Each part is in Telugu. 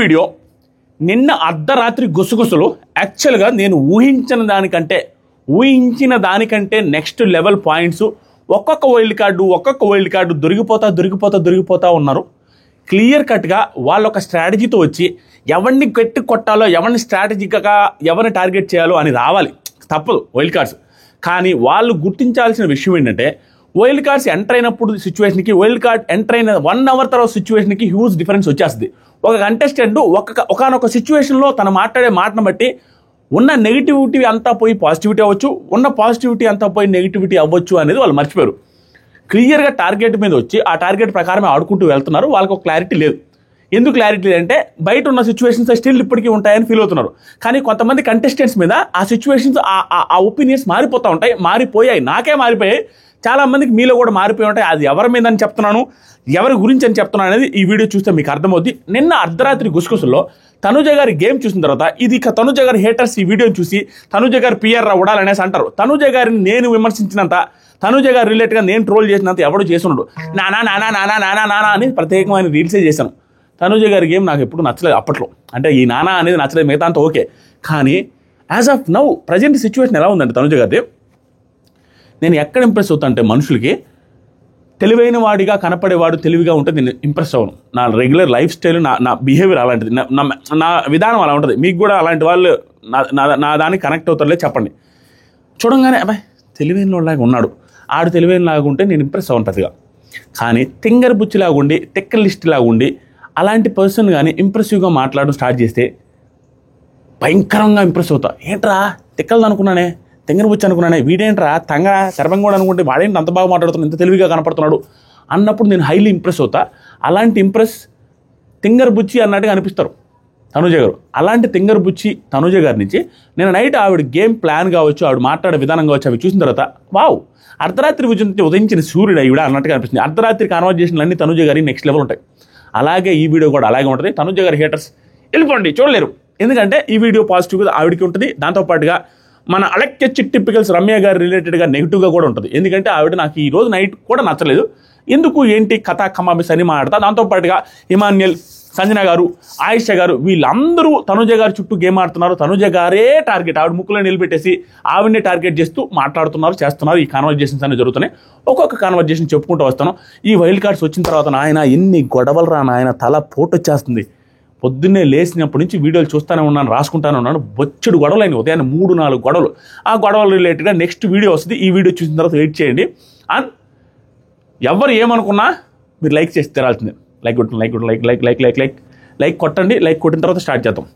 వీడియో నిన్న అర్ధరాత్రి గుసగుసలు యాక్చువల్గా నేను ఊహించిన దానికంటే నెక్స్ట్ లెవెల్ పాయింట్స్ ఒక్కొక్క వైల్డ్ కార్డు దొరికిపోతా ఉన్నారు. క్లియర్ కట్గా వాళ్ళ ఒక స్ట్రాటజీతో వచ్చి ఎవరిని గట్టి కొట్టాలో, ఎవరిని స్ట్రాటజిక్గా ఎవరిని టార్గెట్ చేయాలో అని రావాలి. తప్పదు వైల్డ్ కార్డ్స్. కానీ వాళ్ళు గుర్తించాల్సిన విషయం ఏంటంటే వైల్డ్ కార్డ్స్ ఎంటర్ అయినప్పుడు సిచ్యువేషన్కి, వైల్డ్ కార్డ్ ఎంటర్ అయిన 1 hour తర్వాత సిచ్యువేషన్కి హ్యూజ్ డిఫరెన్స్ వచ్చేస్తుంది. ఒక కంటెస్టెంట్ ఒకనొక సిచ్యువేషన్లో తను మాట్లాడే మాటను బట్టి ఉన్న నెగిటివిటీ అంతా పోయి పాజిటివిటీ అవ్వచ్చు, ఉన్న పాజిటివిటీ అంతా పోయి నెగిటివిటీ అవ్వచ్చు అనేది వాళ్ళు మర్చిపోయారు. క్లియర్గా టార్గెట్ మీద వచ్చి ఆ టార్గెట్ ప్రకారమే ఆడుకుంటూ వెళ్తున్నారు. వాళ్ళకి ఒక క్లారిటీ లేదు. ఎందుకు క్లారిటీ లేదంటే బయట ఉన్న సిచ్యువేషన్స్ స్టిల్ ఇప్పటికీ ఉంటాయని ఫీల్ అవుతున్నారు. కానీ కొంతమంది కంటెస్టెంట్స్ మీద ఆ సిచ్యువేషన్స్ ఆ ఒపీనియన్స్ మారిపోతూ ఉంటాయి. మారిపోయాయి, నాకే మారిపోయాయి, చాలా మందికి మీలో కూడా మారిపోయి ఉంటాయి. అది ఎవరి మీద అని చెప్తున్నాను, ఎవరి గురించి అని చెప్తున్నాను అనేది ఈ వీడియో చూస్తే మీకు అర్థమవుద్ది. నిన్న అర్ధరాత్రి గుసగుసల్లో తనుజ గారి గేమ్ చూసిన తర్వాత ఇది తనుజ గారి హేటర్స్ ఈ వీడియోని చూసి తనుజ గారి పిఆర్ ఉడాలనేసి అంటారు. తనుజ గారిని నేను విమర్శించినంత, తనుజ గారి రిలేటెడ్గా నేను ట్రోల్ చేసినంత ఎవడు చేస్తున్నాడు. నానా అని ప్రత్యేకమైన రీల్సే చేశాను. తనుజ గారి గేమ్ నాకు ఎప్పుడు నచ్చలేదు అప్పట్లో. అంటే ఈ నానా అనేది నచ్చలేదు, మిగతా అంతా ఓకే. కానీ as of now present situation ఎలా ఉందంటే తనుజ గారిది, నేను ఎక్కడ ఇంప్రెస్ అవుతా అంటే మనుషులకి తెలివైన వాడిగా కనపడేవాడు తెలివిగా ఉంటే నేను ఇంప్రెస్ అవ్వను. నా రెగ్యులర్ లైఫ్ స్టైల్, నా బిహేవియర్ అలాంటిది, నా విధానం అలా ఉంటుంది. మీకు కూడా అలాంటి వాళ్ళు నా దానికి కనెక్ట్ అవుతారులే చెప్పండి. చూడంగానే అబ్బాయి తెలివైన వాళ్ళలాగా ఉన్నాడు, ఆడు తెలివైన లాగా ఉంటే నేను ఇంప్రెస్ అవ్వను పెద్దగా. కానీ తింగర్ బుచ్చిలాగా ఉండి, టెక్కర్ లిస్ట్ లాగా ఉండి అలాంటి పర్సన్ కానీ ఇంప్రెసివ్గా మాట్లాడడం స్టార్ట్ చేస్తే భయంకరంగా ఇంప్రెస్ అవుతా. ఏంట్రా తిక్కలది అనుకున్నానే, తింగర్ బుచ్చి అనుకున్నానే, వీడేంట్రా శరభంగా కూడా అనుకుంటే వాడేంటి అంత బాగా మాట్లాడుతున్నాడు, ఇంత తెలివిగా కనపడుతున్నాడు అన్నప్పుడు నేను హైలీ ఇంప్రెస్ అవుతా. అలాంటి ఇంప్రెస్ తింగర్ బుచ్చి అన్నట్టుగా అనిపిస్తారు తనుజ గారు. అలాంటి తింగర్ బుచ్చి తనుజ గారి నుంచి నేను నైట్ ఆవిడ గేమ్ ప్లాన్ కావచ్చు, ఆవిడ మాట్లాడే విధానం కావచ్చు, అవి చూసిన తర్వాత వావ్, అర్ధరాత్రి ఉదయించిన సూర్యుడు ఈవిడ అన్నట్టుగా అనిపిస్తుంది. అర్ధరాత్రి కాన్వర్జేషన్లు అన్నీ తనుజ గారి నెక్స్ట్ లెవెల్ ఉంటాయి. అలాగే ఈ వీడియో కూడా అలాగే ఉంటుంది. తనుజ గారి హేటర్స్ వెళ్ళిపోండి, చూడలేరు. ఎందుకంటే ఈ వీడియో పాజిటివ్గా ఆవిడకి ఉంటుంది, దాంతోపాటుగా మన అలెక్కెచ్చి టిపికల్స్ రమ్య గారి రిలేటెడ్గా నెగిటివ్గా కూడా ఉంటుంది. ఎందుకంటే ఆవిడ నాకు ఈ రోజు నైట్ కూడా నచ్చలేదు. ఎందుకు ఏంటి కథా కమాబిస్ అని మాట్లాడతా. దాంతోపాటుగా ఇమాన్యుయల్, సంజన గారు, ఆయిష గారు వీళ్ళందరూ తనుజ గారి చుట్టూ గేమ్ ఆడుతున్నారు. తనుజ గారే టార్గెట్, ఆవిడ ముక్కులో నిలబెట్టేసి ఆవిడనే టార్గెట్ చేస్తూ మాట్లాడుతున్నారు, చేస్తున్నారు. ఈ కాన్వర్జేషన్స్ అనేవి జరుగుతున్నాయి. ఒక్కొక్క కాన్వర్జేషన్ చెప్పుకుంటూ వస్తాను. ఈ వైల్డ్ కార్డ్స్ వచ్చిన తర్వాత నాయన ఎన్ని గొడవలు రా నాయన, తల పోటు వచ్చేస్తుంది. పొద్దున్నే లేచినప్పటి నుంచి వీడియోలు చూస్తూనే ఉన్నాను, రాసుకుంటానే ఉన్నాను. బొచ్చెడు గొడవలు అయినాయి, ఉదయాన్నే 3-4 గొడవలు. ఆ గొడవలు రిలేటెడ్గా నెక్స్ట్ వీడియో వస్తుంది. ఈ వీడియో చూసిన తర్వాత వెయిట్ చేయండి. అండ్ ఎవరు ఏమనుకున్నా మీరు లైక్ చేసి తెరాల్సిందే. లైక్ కొట్టండి. లైక్ కొట్టిన తర్వాత స్టార్ట్ చేద్దాం.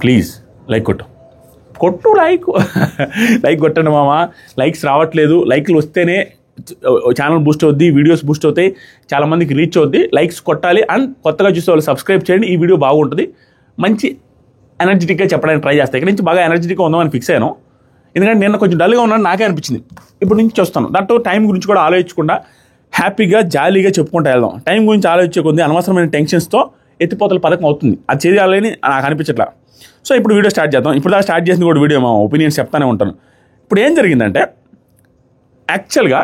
ప్లీజ్ లైక్ కొట్టు లైక్ కొట్టండి మామ. లైక్స్ రావట్లేదు. లైక్లు వస్తేనే ఛానల్ బూస్ట్ అవుద్ది, వీడియోస్ బూస్ట్ అవుతాయి, చాలామందికి రీచ్ అవుద్ది. లైక్స్ కొట్టాలి. అండ్ కొత్తగా చూసే వాళ్ళు సబ్స్క్రైబ్ చేయండి. ఈ వీడియో బాగుంటుంది. మంచి ఎనర్జెటిక్గా చెప్పడానికి ట్రై చేస్తాను. ఇక్కడ నుంచి బాగా ఎనర్జెటిక్గా ఉందామని ఫిక్స్ అయ్యాను. ఎందుకంటే నేను కొంచెం డల్గా ఉన్నాను, నాకే అనిపించింది. ఇప్పుడు నుంచి చూస్తాను. దాంట్లో టైం గురించి కూడా ఆలోచించకుండా హ్యాపీగా జాలీగా చెప్పుకుంటూ వెళ్దాం. టైం గురించి ఆలోచించే కొద్ది అనవసరమైన టెన్షన్స్తో ఎత్తిపోతల పథకం అవుతుంది. అది చేయాలని నాకు అనిపించట్లా. సో ఇప్పుడు వీడియో స్టార్ట్ చేద్దాం. ఇప్పుడు దాకా స్టార్ట్ చేసింది కూడా వీడియో మా ఒపీనియన్స్ చెప్తానే ఉంటాను. ఇప్పుడు ఏం జరిగిందంటే యాక్చువల్గా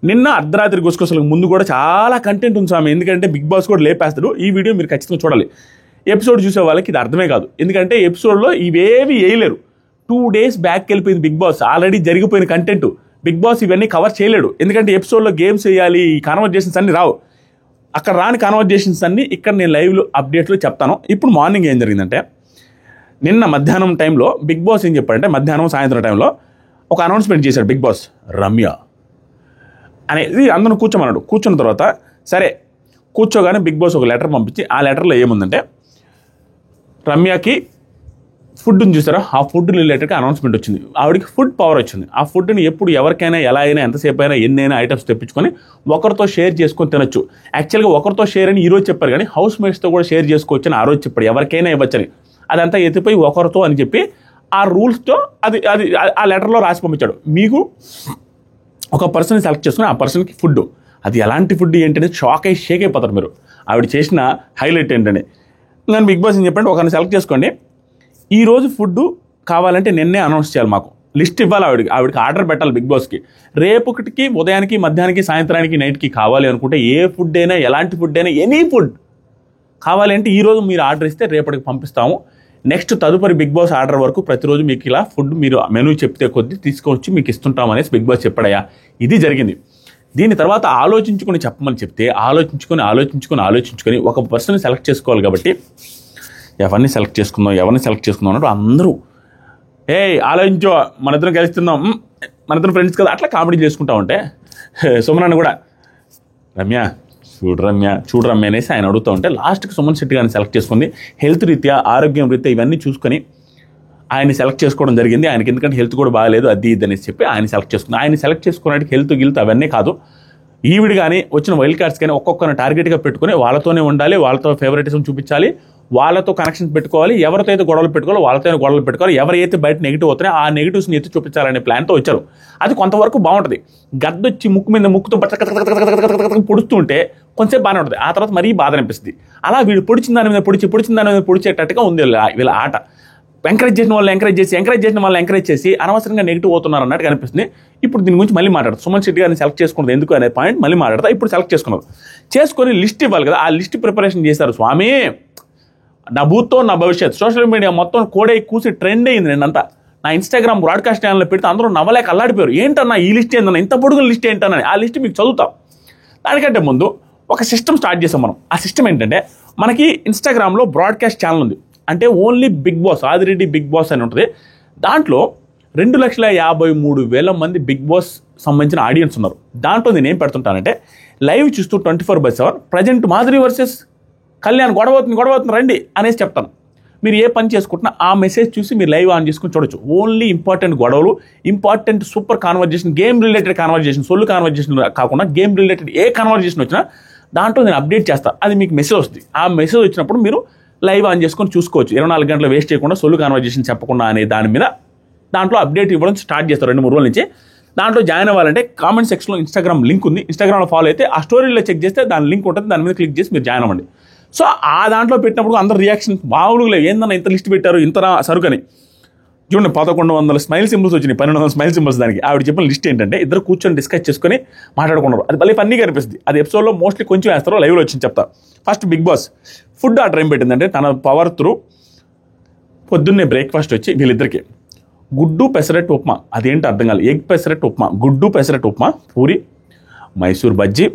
నిన్న అర్ధరాత్రి గుసగుసలకు ముందు కూడా చాలా కంటెంట్ ఉంది స్వామి. ఎందుకంటే బిగ్ బాస్ కూడా లేపేస్తాడు. ఈ వీడియో మీరు ఖచ్చితంగా చూడాలి. ఎపిసోడ్ చూసే వాళ్ళకి ఇది అర్థమే కాదు. ఎందుకంటే ఎపిసోడ్లో ఇవేవి వేయలేరు. 2 days బ్యాక్ వెళ్ళిపోయింది బిగ్ బాస్. ఆల్రెడీ జరిగిపోయిన కంటెంట్ బిగ్ బాస్ ఇవన్నీ కవర్ చేయలేడు. ఎందుకంటే ఎపిసోడ్లో గేమ్స్ వేయాలి, ఈ కాన్వర్జేషన్స్ అన్నీ రావు. అక్కడ రాని కాన్వర్జేషన్స్ అన్నీ ఇక్కడ నేను లైవ్లో అప్డేట్లో చెప్తాను. ఇప్పుడు మార్నింగ్ ఏం జరిగిందంటే నిన్న మధ్యాహ్నం టైంలో బిగ్ బాస్ ఏం చెప్పారంటే మధ్యాహ్నం సాయంత్రం టైంలో ఒక అనౌన్స్మెంట్ చేశాడు బిగ్ బాస్. రమ్య అనేది అందరూ కూర్చోమన్నాడు. కూర్చున్న తర్వాత సరే కూర్చోగానే బిగ్ బాస్ ఒక లెటర్ పంపించి ఆ లెటర్లో ఏముందంటే రమ్యకి ఫుడ్ని చూసారా, ఆ ఫుడ్ రిలేటెడ్గా అనౌన్స్మెంట్ వచ్చింది. ఆవిడకి ఫుడ్ పవర్ వచ్చింది. ఆ ఫుడ్ని ఎప్పుడు ఎవరికైనా ఎలా అయినా ఎంతసేపు అయినా ఎన్నైనా ఐటమ్స్ తెప్పించుకొని ఒకరితో షేర్ చేసుకొని తినొచ్చు. యాక్చువల్గా ఒకరితో షేర్ అని ఈరోజు చెప్పారు, కానీ హౌస్ మేట్స్తో కూడా షేర్ చేసుకోవచ్చు అని ఆ రోజు చెప్పాడు. ఎవరికైనా ఇవ్వచ్చని. అదంతా ఎత్తిపోయి ఒకరితో అని చెప్పి ఆ రూల్స్తో అది అది ఆ లెటర్లో రాసి పంపించాడు. మీకు ఒక పర్సన్ సెలెక్ట్ చేసుకుని ఆ పర్సన్కి ఫుడ్, అది ఎలాంటి ఫుడ్ ఏంటనేది షేక్ అయిపోతారు మీరు. ఆవిడ చేసిన హైలైట్ ఏంటని. నేను బిగ్ బాస్ ఏం చెప్పండి, ఒకరిని సెలెక్ట్ చేసుకోండి, ఈరోజు ఫుడ్ కావాలంటే నిన్నే అనౌన్స్ చేయాలి మాకు. లిస్ట్ ఇవ్వాలి ఆవిడకి ఆర్డర్ పెట్టాలి బిగ్ బాస్కి. రేపటికి ఉదయానికి మధ్యాహ్నానికి సాయంత్రానికి నైట్కి కావాలి అనుకుంటే ఏ ఫుడ్ అయినా ఎలాంటి ఫుడ్ అయినా ఎనీ ఫుడ్ కావాలి అంటే ఈరోజు మీరు ఆర్డర్ ఇస్తే రేపటికి పంపిస్తాము. నెక్స్ట్ తదుపరి బిగ్ బాస్ ఆర్డర్ వరకు ప్రతిరోజు మీకు ఇలా ఫుడ్ మీరు మెనూ చెప్తే కొద్దీ తీసుకొచ్చి మీకు ఇస్తుంటాం అనేసి బిగ్ బాస్ చెప్పాడయ్యా. ఇది జరిగింది. దీని తర్వాత ఆలోచించుకొని చెప్పమని చెప్తే ఆలోచించుకొని ఒక పర్సన్ సెలెక్ట్ చేసుకోవాలి. కాబట్టి ఎవరిని సెలెక్ట్ చేసుకుందాం అన్నట్టు అందరూ ఆలోచించో మన ఇద్దరం కలుస్తున్నాం, మన ఇద్దరం ఫ్రెండ్స్ కదా అట్లా కామెడీ చేసుకుంటా ఉంటే సుమన్ కూడా చూడు రమ్య అనేసి ఆయన అడుగుతూ ఉంటే లాస్ట్కి సుమన్ శెట్టి గారిని సెలెక్ట్ చేసుకుంది. హెల్త్ రీత్యా ఆరోగ్యం రీత్యా ఇవన్నీ చూసుకొని ఆయన సెలెక్ట్ చేసుకోవడం జరిగింది. ఆయనకి ఎందుకంటే హెల్త్ కూడా బాగాలేదు అది ఇది అనేసి చెప్పి ఆయన సెలెక్ట్ చేసుకుంది. ఆయన సెలెక్ట్ చేసుకున్నట్టు హెల్త్ గిల్త్ అవన్నీ కాదు, ఈవిడ కానీ వచ్చిన వైల్డ్ కార్డ్స్ కానీ ఒక్కొక్కరిని టార్గెట్గా పెట్టుకుని వాళ్ళతోనే ఉండాలి, వాళ్ళతో ఫేవరెటిజం చూపించాలి, వాళ్ళతో కనెక్షన్స్ పెట్టుకోవాలి, ఎవరితో అయితే గొడవలు పెట్టుకోవాలి వాళ్ళతో గొడవలు పెట్టుకోవాలి, ఎవరైతే బయట నెగిటివ్ అవుతున్నాయో ఆ నెగిటివ్స్ని ఎత్తి చూపించాలనే ప్లాన్తో వచ్చారు. అది కొంతవరకు బాగుంటుంది. గద్దొచ్చి ముక్కుతో పొడుస్తూ ఉంటే కొంచెంసేపు బాగానే ఉంటుంది, ఆ తర్వాత మరీ బాధ అనిపిస్తుంది. అలా వీడు పొడిచిన దాని మీద పొడిచేటట్టుగా ఉంది వీళ్ళ ఆట. ఎంకరేజ్ చేసిన వాళ్ళు ఎంకరేజ్ చేసి అనవసరంగా నెగిటివ్ అవుతున్నారు అన్నట్టు కనిపిస్తుంది. ఇప్పుడు దీని గురించి మళ్ళీ మాట్లాడతారు. సుమన్ శెట్టి గారిని సెలెక్ట్ చేసుకున్నది ఎందుకు అనే పాయింట్ మళ్ళీ మాట్లాడతా. ఇప్పుడు సెలెక్ట్ చేసుకొని లిస్ట్ ఇవ్వాలి కదా, ఆ లిస్ట్ ప్రిపరేషన్ చేశారు. స్వామి నా భూతో నా భవిష్యత్ సోషల్ మీడియా మొత్తం కోడై కూసి ట్రెండ్ అయింది. నేనంతా నా ఇన్స్టాగ్రామ్ బ్రాడ్కాస్ట్ ఛానల్లో పెడితే అందరూ నవ్వలేక అల్లాడిపోయారు. ఏంటన్నా ఈ లిస్ట్ ఏంటన్నా, ఇంత పొడుగుల లిస్ట్ ఏంటన్నా. ఆ లిస్ట్ మీకు చదువుతాం. దానికంటే ముందు ఒక సిస్టమ్ స్టార్ట్ చేసాం మనం. ఆ సిస్టమ్ ఏంటంటే మనకి ఇన్స్టాగ్రామ్లో బ్రాడ్కాస్ట్ ఛానల్ ఉంది. అంటే only Bigg Boss Adireddy Bigg Boss అని ఉంటుంది. దాంట్లో 2,53,000 మంది బిగ్ బాస్ సంబంధించిన ఆడియన్స్ ఉన్నారు. దాంట్లో నేను ఏం పెడుతుంటానంటే లైవ్ చూస్తూ 24/7 ప్రజెంట్ మాధురి వర్సెస్ కళ్యాణ్ గొడవవుతుంది రండి అనేసి చెప్తాను. మీరు ఏ పని చేసుకుంటున్నా ఆ మెసేజ్ చూసి మీరు లైవ్ ఆన్ చేసుకుని చూడొచ్చు. ఓన్లీ ఇంపార్టెంట్ గొడవలు, important super conversation, game related conversation, సొల్లు కాన్వర్జేషన్ కాకుండా గేమ్ రిలేటెడ్ ఏ కాన్వర్జేషన్ వచ్చినా దాంట్లో నేను అప్డేట్ చేస్తాను. అది మీకు మెసేజ్ వస్తుంది. ఆ మెసేజ్ వచ్చినప్పుడు మీరు లైవ్ ఆన్ చేసుకొని చూసుకోవచ్చు. 24 గంటలు వేస్ట్ చేయకుండా సొల్లు కాన్వర్జేషన్ చెప్పకుండా అనే దాని మీద దాంట్లో అప్డేట్ ఇవ్వడం స్టార్ట్ చేస్తారు 2-3 రోజుల నుంచి. దాంట్లో జాయిన్ అవ్వాలంటే కామెంట్ సెక్షన్లో ఇన్స్టాగ్రామ్ లింక్ ఉంది. ఇన్స్టాగ్రామ్లో ఫాలో అయితే ఆ స్టోరీలో చెక్ చేస్తే దాని లింక్ ఉంటుంది. దాని మీద క్లిక్ చేసి మీరు జాయిన్ అవ్వండి. సో ఆ దాంట్లో పెట్టినప్పుడు అందరు రియాక్షన్ మామూలుగా లేవు. ఏందన్నా ఇంత లిస్ట్ పెట్టారు ఇంత సరుకని. చూడండి 1100 స్మైల్ సింబల్స్ వచ్చినాయి, 1200 స్మైల్ సింబల్స్. దానికి ఆవిడ చెప్పిన లిస్ట్ ఏంటంటే ఇద్దరు కూర్చొని డిస్కస్ చేసుకొని మాట్లాడుకున్నారు. అది మళ్ళీ ఫన్నీగా అనిపిస్తుంది. అది ఎపిసోడ్లో మోస్ట్లీ కొంచెం వేస్తారో లైవ్లో వచ్చింది చెప్తా. First Bigg Boss food order ఏం పెట్టిందంటే తన పవర్ త్రూ పొద్దున్నే బ్రేక్ఫాస్ట్ వచ్చి వీళ్ళిద్దరికి గుడ్డు పెసరట్టు ఉప్మా, అదేంటి అర్థం కాదు, ఎగ్ పెసరట్టు ఉప్మా, గుడ్డు పెసరట్టు ఉప్మా, పూరి, మైసూర్ బజ్జీ,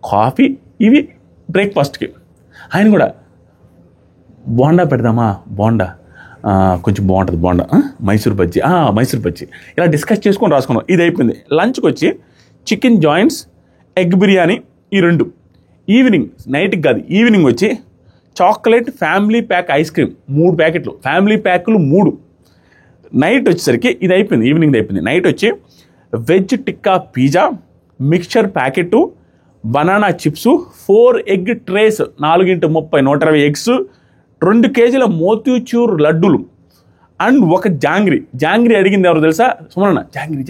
కాఫీ, ఇవి బ్రేక్ఫాస్ట్కి. ఆయన కూడా బోండా పెడదామా, బోండా కొంచెం బాగుంటుంది, బోండా, మైసూర్ బజ్జీ ఇలా డిస్కస్ చేసుకొని రాసుకున్నాం. ఇది అయిపోయింది. లంచ్కి వచ్చి చికెన్ జాయింట్స్, ఎగ్ బిర్యానీ, ఈ 2. ఈవినింగ్ నైట్కి కాదు, ఈవినింగ్ వచ్చి chocolate family pack ice cream 3 ప్యాకెట్లు, ఫ్యామిలీ ప్యాకులు 3. నైట్ వచ్చేసరికి ఇది అయిపోయింది, ఈవినింగ్ అయిపోయింది. నైట్ వచ్చి veg tikka pizza, mixture packet, banana chips, 4 egg trace 4x30 120 eggs, 2 కేజీల మోతీచూర్ లడ్డూలు అండ్ ఒక జాంగ్రీ అడిగింది ఎవరు తెలుసా? సుమనన్న.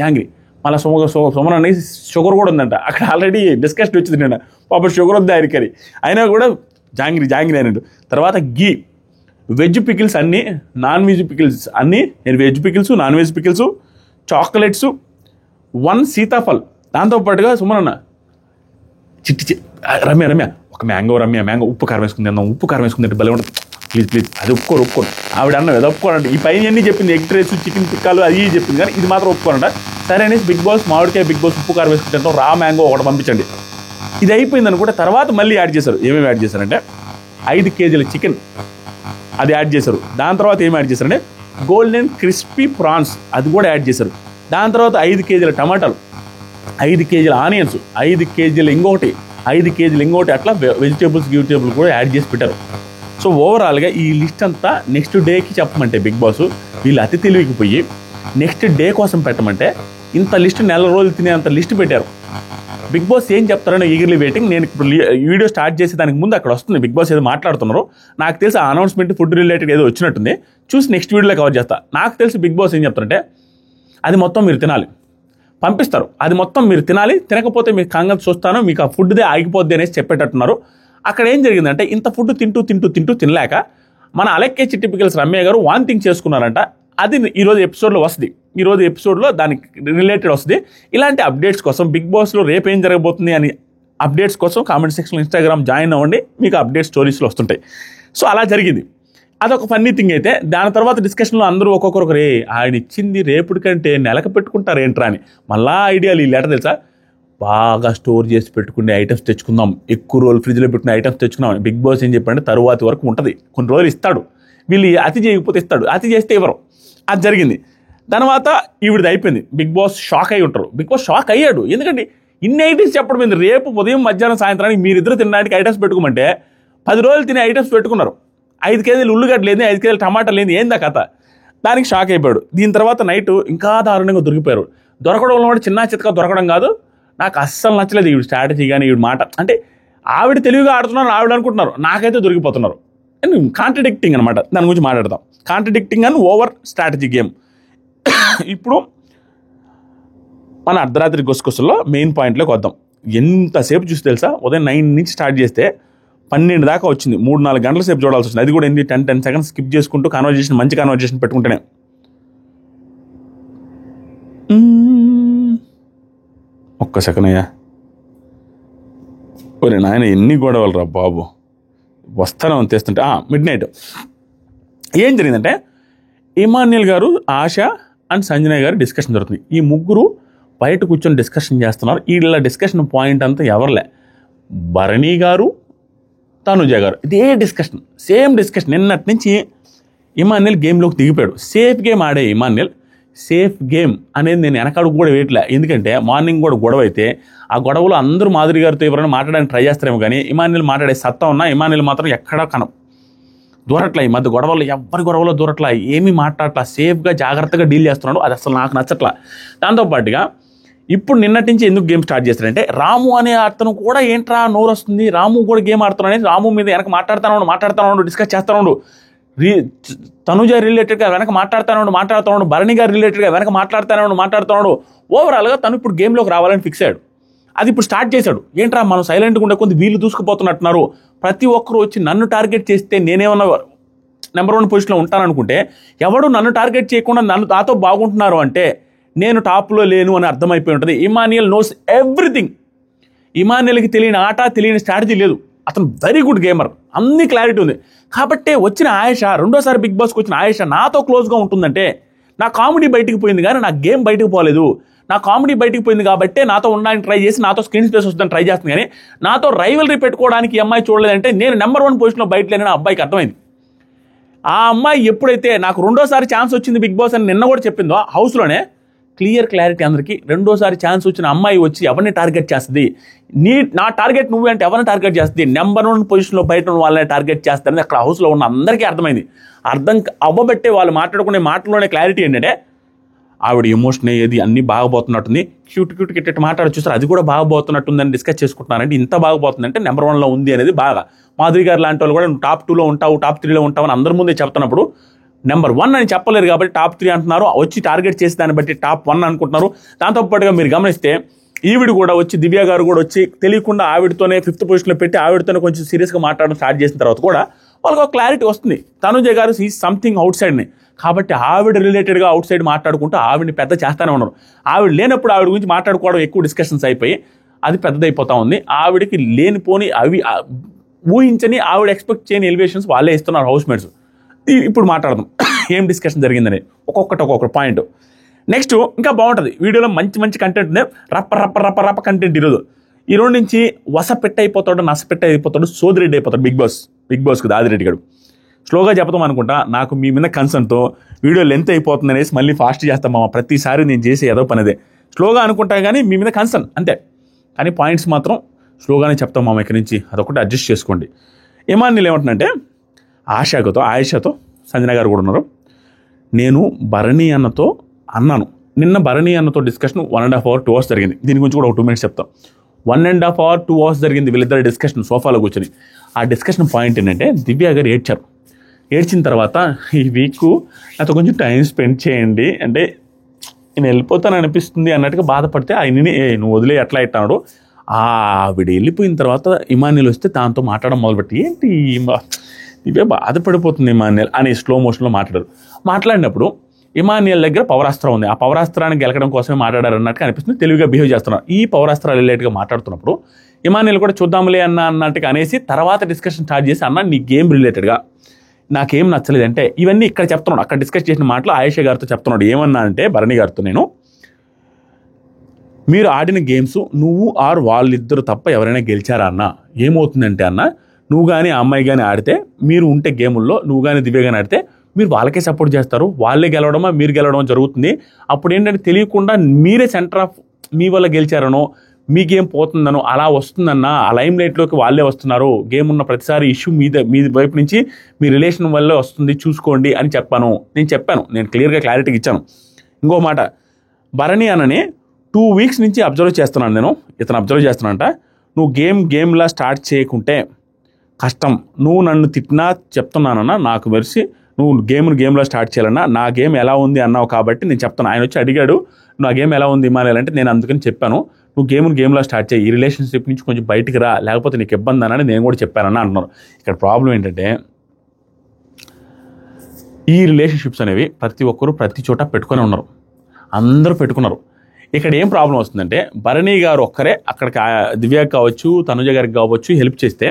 జాంగ్రీ మళ్ళీ సుమన్ అనేసి షుగర్ కూడా ఉందంట. అక్కడ ఆల్రెడీ డిస్కషన్ వచ్చింది నేను, పాప షుగర్ వద్దా ఆయనకని. అయినా కూడా జాంగ్రీ అన్నట్టు. తర్వాత గీ, వెజ్ పికిల్స్ అన్నీ, నాన్ వెజ్ పికిల్స్ అన్నీ, veg pickles, non veg pickles, chocolates, 1 Sitaphal. దాంతోపాటుగా సుమనన్న రమ్య ఒక మ్యాంగో, మ్యాంగో ఉప్పు కారం వేసుకుంది భలే ఉంటుంది, ప్లీజ్ అది ఒప్పుకోరు. ఆవిడ అన్న ఏదో ఒప్పుకోరంట. ఈ పైన అన్నీ చెప్పింది, ఎగ్ ట్రేస్, చికెన్ టిక్కాలు అది చెప్పింది, కానీ ఇది మాత్రం ఒప్పుకోరంట. సరే అనేసి బిగ్ బాస్ మామిడికాయ బిగ్ బాస్ ఉప్పు కారం వేసుకుంటాం, రా మ్యాంగో ఒకటి పంపించండి. ఇది అయిపోయింది అనుకుంటే తర్వాత మళ్ళీ యాడ్ చేశారు. ఏమేమి యాడ్ చేశారంటే 5 కేజీల చికెన్ అది యాడ్ చేశారు. దాని తర్వాత ఏమి యాడ్ చేశారంటే గోల్డెన్ క్రిస్పీ ప్రాన్స్ అది కూడా యాడ్ చేశారు. దాని తర్వాత 5 కేజీల టమాటాలు, 5 కేజీల ఆనియన్స్, 5 కేజీల ఇంకొకటి, 5 కేజీలు ఇంకొకటి, అట్లా వెజిటేబుల్స్ కూడా యాడ్ చేసి పెట్టారు. సో ఓవరాల్గా ఈ లిస్ట్ అంతా నెక్స్ట్ డేకి చెప్పమంటే బిగ్ బాస్ వీళ్ళు అతి తెలివికి పోయి నెక్స్ట్ డే కోసం పెట్టమంటే ఇంత లిస్ట్ నెల రోజులు తినేంత లిస్ట్ పెట్టారు. బిగ్ బాస్ ఏం చెప్తారని ఈగర్లీ వెయిటింగ్. నేను ఇప్పుడు వీడియో స్టార్ట్ చేసే దానికి ముందు అక్కడ వస్తుంది బిగ్ బాస్ ఏదో మాట్లాడుతున్నారు. నాకు తెలిసి ఆ అనౌన్స్మెంట్ ఫుడ్ రిలేటెడ్ ఏదో వచ్చినట్టుంది, చూసి నెక్స్ట్ వీడియోలో కవర్ చేస్తా. నాకు తెలిసి బిగ్ బాస్ ఏం చెప్తారంటే అది మొత్తం మీరు తినాలి, పంపిస్తారు, అది మొత్తం మీరు తినాలి, తినకపోతే మీకు కంగం చూస్తాను, మీకు ఆ ఫుడ్దే ఆగిపోద్ది అనేసి చెప్పేటట్టున్నారు. అక్కడ ఏం జరిగిందంటే ఇంత ఫుడ్ తింటూ తినలేక మన అలెక్కే చిట్టి పికిల్స్ రమ్య గారు వాంతింగ్ చేసుకున్నారంట. అది ఈరోజు ఎపిసోడ్లో వస్తుంది. ఈరోజు ఎపిసోడ్లో దానికి రిలేటెడ్ వస్తుంది. ఇలాంటి అప్డేట్స్ కోసం బిగ్ బాస్లో రేపు ఏం జరగబోతుంది అని అప్డేట్స్ కోసం కామెంట్ సెక్షన్లో ఇన్స్టాగ్రామ్ జాయిన్ అవ్వండి, మీకు అప్డేట్ స్టోరీస్లో వస్తుంటాయి. సో అలా జరిగింది. అదొక ఫన్నీ థింగ్ అయితే దాని తర్వాత డిస్కషన్లో అందరూ ఒక్కొక్కరు రే ఆయన ఇచ్చింది రేపుడి కంటే నెలకు పెట్టుకుంటారు ఏంట్రా అని మళ్ళా ఐడియాలు ఈ లెటర్ తెలుసా, బాగా స్టోర్ చేసి పెట్టుకునే ఐటమ్స్ తెచ్చుకుందాం, ఎక్కువ రోజులు ఫ్రిడ్జ్లో పెట్టుకునే ఐటమ్స్ తెచ్చుకుందాం. బిగ్ బాస్ ఏం చెప్పండి తరువాతి వరకు ఉంటుంది, కొన్ని రోజులు ఇస్తాడు, వీళ్ళు అతి చేయకపోతే ఇస్తాడు, అతి చేస్తే ఇవ్వరు. అది జరిగింది. తర్వాత ఈవిడిది అయిపోయింది. బిగ్ బాస్ షాక్ అయి ఉంటారు. బిగ్ బాస్ షాక్ అయ్యాడు. ఎందుకంటే ఇన్ని ఐటమ్స్ చెప్పడం ఏంది, రేపు ఉదయం మధ్యాహ్నం సాయంత్రానికి మీరిద్దరు తినడానికి ఐటమ్స్ పెట్టుకోమంటే 10 రోజులు తినే ఐటమ్స్ పెట్టుకున్నారు. 5 కేజీలు ఉల్లిగడ్డ లేదు, 5 కేజీలు టమాటా లేదు, ఏందా కథ, దానికి షాక్ అయిపోయాడు. దీని తర్వాత నైట్ ఇంకా దారుణంగా దొరికిపోయారు. దొరకడంలో కూడా చిన్న చితక దొరకడం కాదు, నాకు అస్సలు నచ్చలేదు ఈవిడ స్ట్రాటజీ కానీ ఈవిడ మాట. అంటే ఆవిడ తెలివిగా ఆడుతున్నారు ఆవిడ అనుకుంటున్నారు, నాకైతే దొరికిపోతున్నారు. కాంట్రడిక్టింగ్ అనమాట. దాని గురించి మాట్లాడదాం. Contradicting and over strategy game. ఇప్పుడు మన అర్ధరాత్రి గుసగుసల్లో మెయిన్ పాయింట్లోకి వద్దాం. ఎంతసేపు చూసి తెలుసా, ఉదయం 9 నుంచి స్టార్ట్ చేస్తే 12 దాకా వచ్చింది. 3-4 గంటల సేపు చూడాల్సి వచ్చింది. అది కూడా ఏంది 10 సెకండ్స్ స్కిప్ చేసుకుంటూ కన్వర్జేషన్, మంచి కన్వర్జేషన్ పెట్టుకుంటేనే. ఒక్క సెకండ్ అయ్యా, ఒరే నాయన ఎన్ని గొడవలు రా బాబు, వస్తానే తెస్తుంటే. మిడ్ నైట్ ఏం జరిగిందంటే ఇమాన్యుల్ గారు, ఆశ అండ్ సంజనయ్య గారు డిస్కషన్ జరుగుతుంది. ఈ ముగ్గురు బయట కూర్చొని డిస్కషన్ చేస్తున్నారు. వీళ్ళ డిస్కషన్ పాయింట్ అంతా ఎవరులే, భరణి గారు, తనుజ గారు, ఇదే డిస్కషన్, సేమ్ డిస్కషన్. నిన్నటి నుంచి ఇమాన్యుల్ గేమ్లోకి దిగిపోయాడు. సేఫ్ గేమ్ ఆడే ఇమాన్యుల్. సేఫ్ గేమ్ అనేది నేను వెనకాడుకు కూడా వేయట్లే, ఎందుకంటే మార్నింగ్ కూడా గొడవ అయితే ఆ గొడవలో అందరూ మాధురి గారితో ఎవరైనా మాట్లాడడానికి ట్రై చేస్తారేమో కానీ ఇమాన్యుల్ మాట్లాడే సత్తా ఉన్నా ఇమాన్యుల్ మాత్రం ఎక్కడా దూరట్లా. ఈ మధ్య గొడవలు ఎవరి గొడవలో దూరట్లా, ఏమీ మాట్లాడట్లా, సేఫ్గా జాగ్రత్తగా డీల్ చేస్తున్నాడు. అది అసలు నాకు నచ్చట్లా. దాంతోపాటుగా ఇప్పుడు నిన్నటి నుంచి ఎందుకు గేమ్ స్టార్ట్ చేస్తారంటే రాము అనే అతను కూడా ఏంట్రా నోరు వస్తుంది, రాము కూడా గేమ్ ఆడుతున్నాడు, రాము మీద వెనక మాట్లాడుతాను డిస్కస్ చేస్తాను, తనుజ రిలేటెడ్గా వెనక మాట్లాడుతాను, భరణి గారు రిలేటెడ్గా వెనక మాట్లాడుతాను. ఓవరాల్గా తను ఇప్పుడు గేమ్లోకి రావాలని ఫిక్స్ అయ్యాడు. అది ఇప్పుడు స్టార్ట్ చేశాడు. ఏంట్రా మనం సైలెంట్గా ఉండే కొంత వీళ్ళు దూసుకుపోతున్నట్టున్నారు, ప్రతి ఒక్కరు వచ్చి నన్ను టార్గెట్ చేస్తే నేనేమన్నా నెంబర్ 1 పొజిషన్లో ఉంటాననుకుంటే ఎవడు నన్ను టార్గెట్ చేయకుండా నాతో బాగుంటున్నారు అంటే నేను టాప్లో లేను అని అర్థమైపోయి ఉంటుంది. Emmanuel knows everything. ఇమాన్యుల్కి తెలియని ఆట, తెలియని స్ట్రాటజీ లేదు. అతను వెరీ గుడ్ గేమర్, అన్ని క్లారిటీ ఉంది. కాబట్టి వచ్చిన ఆయేష, రెండోసారి బిగ్ బాస్కి వచ్చిన ఆయేష నాతో క్లోజ్గా ఉంటుందంటే నా కామెడీ బయటికి పోయింది కానీ నా గేమ్ బయటకు పోలేదు. నా కామెడీ బయటికి పోయింది కాబట్టి నాతో ఉండడానికి ట్రై చేసి నాతో స్క్రీన్ స్పేస్ వస్తుందని ట్రై చేస్తుంది. కానీ నాతో రైవలరీ పెట్టుకోవడానికి ఈ అమ్మాయి చూడలేదంటే నేను నెంబర్ 1 పొజిషన్లో బయట లేనని ఆ అబ్బాయికి అర్థమైంది. ఆ అమ్మాయి ఎప్పుడైతే నాకు రెండోసారి ఛాన్స్ వచ్చింది బిగ్ బాస్ అని నిన్న కూడా చెప్పిందో హౌస్లోనే, క్లారిటీ అందరికీ, రెండోసారి ఛాన్స్ వచ్చిన అమ్మాయి వచ్చి ఎవరిని టార్గెట్ చేస్తుంది, నా టార్గెట్ నువ్వే అంటే ఎవరిని టార్గెట్ చేస్తుంది, నెంబర్ 1 పొజిషన్లో బయట ఉన్న వాళ్ళని టార్గెట్ చేస్తారని అక్కడ హౌస్లో ఉన్న అందరికీ అర్థమైంది. అర్థం అవ్వబట్టే వాళ్ళు మాట్లాడుకునే మాటల్లోనే క్లారిటీ ఏంటంటే ఆవిడ ఎమోషన్ అయ్యేది అన్నీ బాగపోతున్నట్టుంది, క్యూట్ కిట్టెట్ మాట్లాడి చూస్తారు, అది కూడా బాగపోతున్నట్టుందని డిస్కస్ చేసుకుంటున్నారంటే ఇంత బాగపోతుందంటే నెంబర్ 1లో ఉంది అనేది బాగా. మాధురి గారు లాంటి వాళ్ళు కూడా టాప్ 2లో ఉంటావు, టాప్ 3లో ఉంటావు అని అందరి ముందే చెప్తున్నప్పుడు నెంబర్ 1 అని చెప్పలేరు కాబట్టి టాప్ 3 అంటున్నారు. వచ్చి టార్గెట్ చేసి దాన్ని బట్టి టాప్ 1 అనుకుంటున్నారు. దాంతోపాటుగా మీరు గమనిస్తే ఈవిడ కూడా వచ్చి, దివ్య గారు కూడా వచ్చి తెలియకుండా ఆవిడతోనే 5th పొజిషన్లో పెట్టి ఆవిడతోనే కొంచెం సీరియస్గా మాట్లాడడం స్టార్ట్ చేసిన తర్వాత కూడా వాళ్ళకి ఒక క్లారిటీ వస్తుంది. తనుజ గారు ఈ సంథింగ్ అవుట్ సైడ్ని, కాబట్టి ఆవిడ రిలేటెడ్గా అవుట్ సైడ్ మాట్లాడుకుంటూ ఆవిడని పెద్ద చేస్తానే ఉన్నారు. ఆవిడ లేనప్పుడు ఆవిడ గురించి మాట్లాడుకోవడం ఎక్కువ డిస్కషన్స్ అయిపోయి అది పెద్దదైపోతూ ఉంది. ఆవిడకి లేనిపోని అవి ఊహించని ఆవిడ ఎక్స్పెక్ట్ చేయని ఎలివేషన్స్ వాళ్ళే ఇస్తున్నారు హౌస్ మేట్స్. ఇప్పుడు మాట్లాడదాం ఏం డిస్కషన్ జరిగిందని, ఒక్కొక్క పాయింట్. నెక్స్ట్ ఇంకా బాగుంటుంది వీడియోలో, మంచి కంటెంట్ ఉంది. రప్ప కంటెంట్ ఈ రోజు నుంచి వసపెట్ట అయిపోతాడు, నసపెట్ట అయిపోతాడు, సోదిరెడ్డి అయిపోతాడు బిగ్ బాస్కి దాదిరెడ్డి గారు. స్లోగా చెప్తాం అనుకుంటా, నాకు మీ మీద కన్సర్న్తో వీడియో లెంత్ అయిపోతుంది అనేసి మళ్ళీ ఫాస్ట్ చేస్తాం మామ. ప్రతిసారి నేను చేసే ఏదో పనిదే స్లోగా అనుకుంటా కానీ మీ మీద కన్సర్న్ అంతే. కానీ పాయింట్స్ మాత్రం స్లోగానే చెప్తాం మామ ఇక్కడి నుంచి, అదొకటి అడ్జస్ట్ చేసుకోండి. ఇమాన్యుల్ ఏమంటున్నంటే ఆయేషతో సంజన గారు కూడా ఉన్నారు. నేను భరణి అన్నతో అన్నాను, నిన్న భరణి అన్నతో డిస్కషన్ 1.5 hours 2 hours జరిగింది. దీని గురించి కూడా ఒక 2 minutes చెప్తాం. 1.5 hours 2 hours జరిగింది వీళ్ళిద్దరు డిస్కషన్ సోఫాలో కూర్చొని. ఆ డిస్కషన్ పాయింట్ ఏంటంటే దివ్య గారు ఏడ్చిన తర్వాత ఈ వీక్ నాతో కొంచెం టైం స్పెండ్ చేయండి అంటే నేను వెళ్ళిపోతాను అనిపిస్తుంది అన్నట్టుగా బాధపడితే ఆయనని నువ్వు వదిలే ఎట్లా ఇట్టాడు. ఆవిడ వెళ్ళిపోయిన తర్వాత ఇమాన్యుల్ వస్తే దాంతో మాట్లాడడం మొదలుపెట్టి ఏంటి ఇవే బాధపడిపోతుంది ఇమాన్యుల్ అని స్లో మోషన్లో మాట్లాడినప్పుడు ఇమానియల్ దగ్గర పవరాస్త్రం ఉంది, ఆ పవరాస్త్రాన్ని గెలకడం కోసమే మాట్లాడారు అన్నట్టుగా అనిపిస్తుంది. తెలివిగా బిహేవ్ చేస్తున్నారు. ఈ పవరాస్త్రాలు రిలేటెడ్గా మాట్లాడుతున్నప్పుడు ఇమానియల్ కూడా చూద్దాంలే అన్నట్టుగా అనేసి తర్వాత డిస్కషన్ స్టార్ట్ చేసి, అన్న నీ గేమ్ రిలేటెడ్గా నాకేం నచ్చలేదు అంటే ఇవన్నీ ఇక్కడ చెప్తున్నాడు. అక్కడ డిస్కస్ చేసిన మాటలు ఆయేషా గారితో చెప్తున్నాడు. ఏమన్నా అంటే భరణి గారితో, నేను మీరు ఆడిన గేమ్స్ నువ్వు ఆర్ వాళ్ళిద్దరు తప్ప ఎవరైనా గెలిచారా అన్న, ఏమవుతుందంటే అన్న, నువ్వు కానీ ఆ అమ్మాయి కానీ ఆడితే, మీరు ఉంటే గేముల్లో నువ్వు కానీ దివ్య కానీ ఆడితే మీరు వాళ్ళకే సపోర్ట్ చేస్తారు, వాళ్ళే గెలవడమా మీరు గెలవడం జరుగుతుంది. అప్పుడు ఏంటంటే తెలియకుండా మీరే సెంటర్ ఆఫ్ మీ వల్ల గెలిచారనో మీ గేమ్ పోతుందనో అలా వస్తుందన్న, ఆ లైమ్ లైట్లోకి వాళ్ళే వస్తున్నారు, గేమ్ ఉన్న ప్రతిసారి ఇష్యూ మీ వైపు నుంచి మీ రిలేషన్ వల్లే వస్తుంది చూసుకోండి అని నేను చెప్పాను, నేను క్లారిటీగా ఇచ్చాను. ఇంకో మాట, భరణి అనని 2 weeks నుంచి అబ్జర్వ్ చేస్తున్నాను నేను, ఇతను అబ్జర్వ్ చేస్తున్నానంట. నువ్వు గేమ్లా స్టార్ట్ చేయకుంటే కష్టం, నువ్వు నన్ను తిట్టినా చెప్తున్నానన్నా, నాకు మెరిసి నువ్వు గేమ్లో స్టార్ట్ చేయాలన్నా, నా గేమ్ ఎలా ఉంది అన్నావు కాబట్టి నేను చెప్తాను. ఆయన వచ్చి అడిగాడు నా గేమ్ ఎలా ఉంది ఇమానియల్ అంటే, నేను అందుకని చెప్పాను నువ్వు గేమ్లో స్టార్ట్ చేయి, ఈ రిలేషన్షిప్ నుంచి కొంచెం బయటికి రా, లేకపోతే నీకు ఇబ్బంది అని నేను కూడా చెప్పానన్నా అంటున్నారు. ఇక్కడ ప్రాబ్లం ఏంటంటే ఈ రిలేషన్షిప్స్ అనేవి ప్రతి ఒక్కరు ప్రతి చోట పెట్టుకొని ఉన్నారు, అందరూ పెట్టుకున్నారు. ఇక్కడ ఏం ప్రాబ్లం వస్తుందంటే భరణి గారు ఒక్కరే అక్కడికి దివ్యాకి కావచ్చు తనుజ గారికి కావచ్చు హెల్ప్ చేస్తే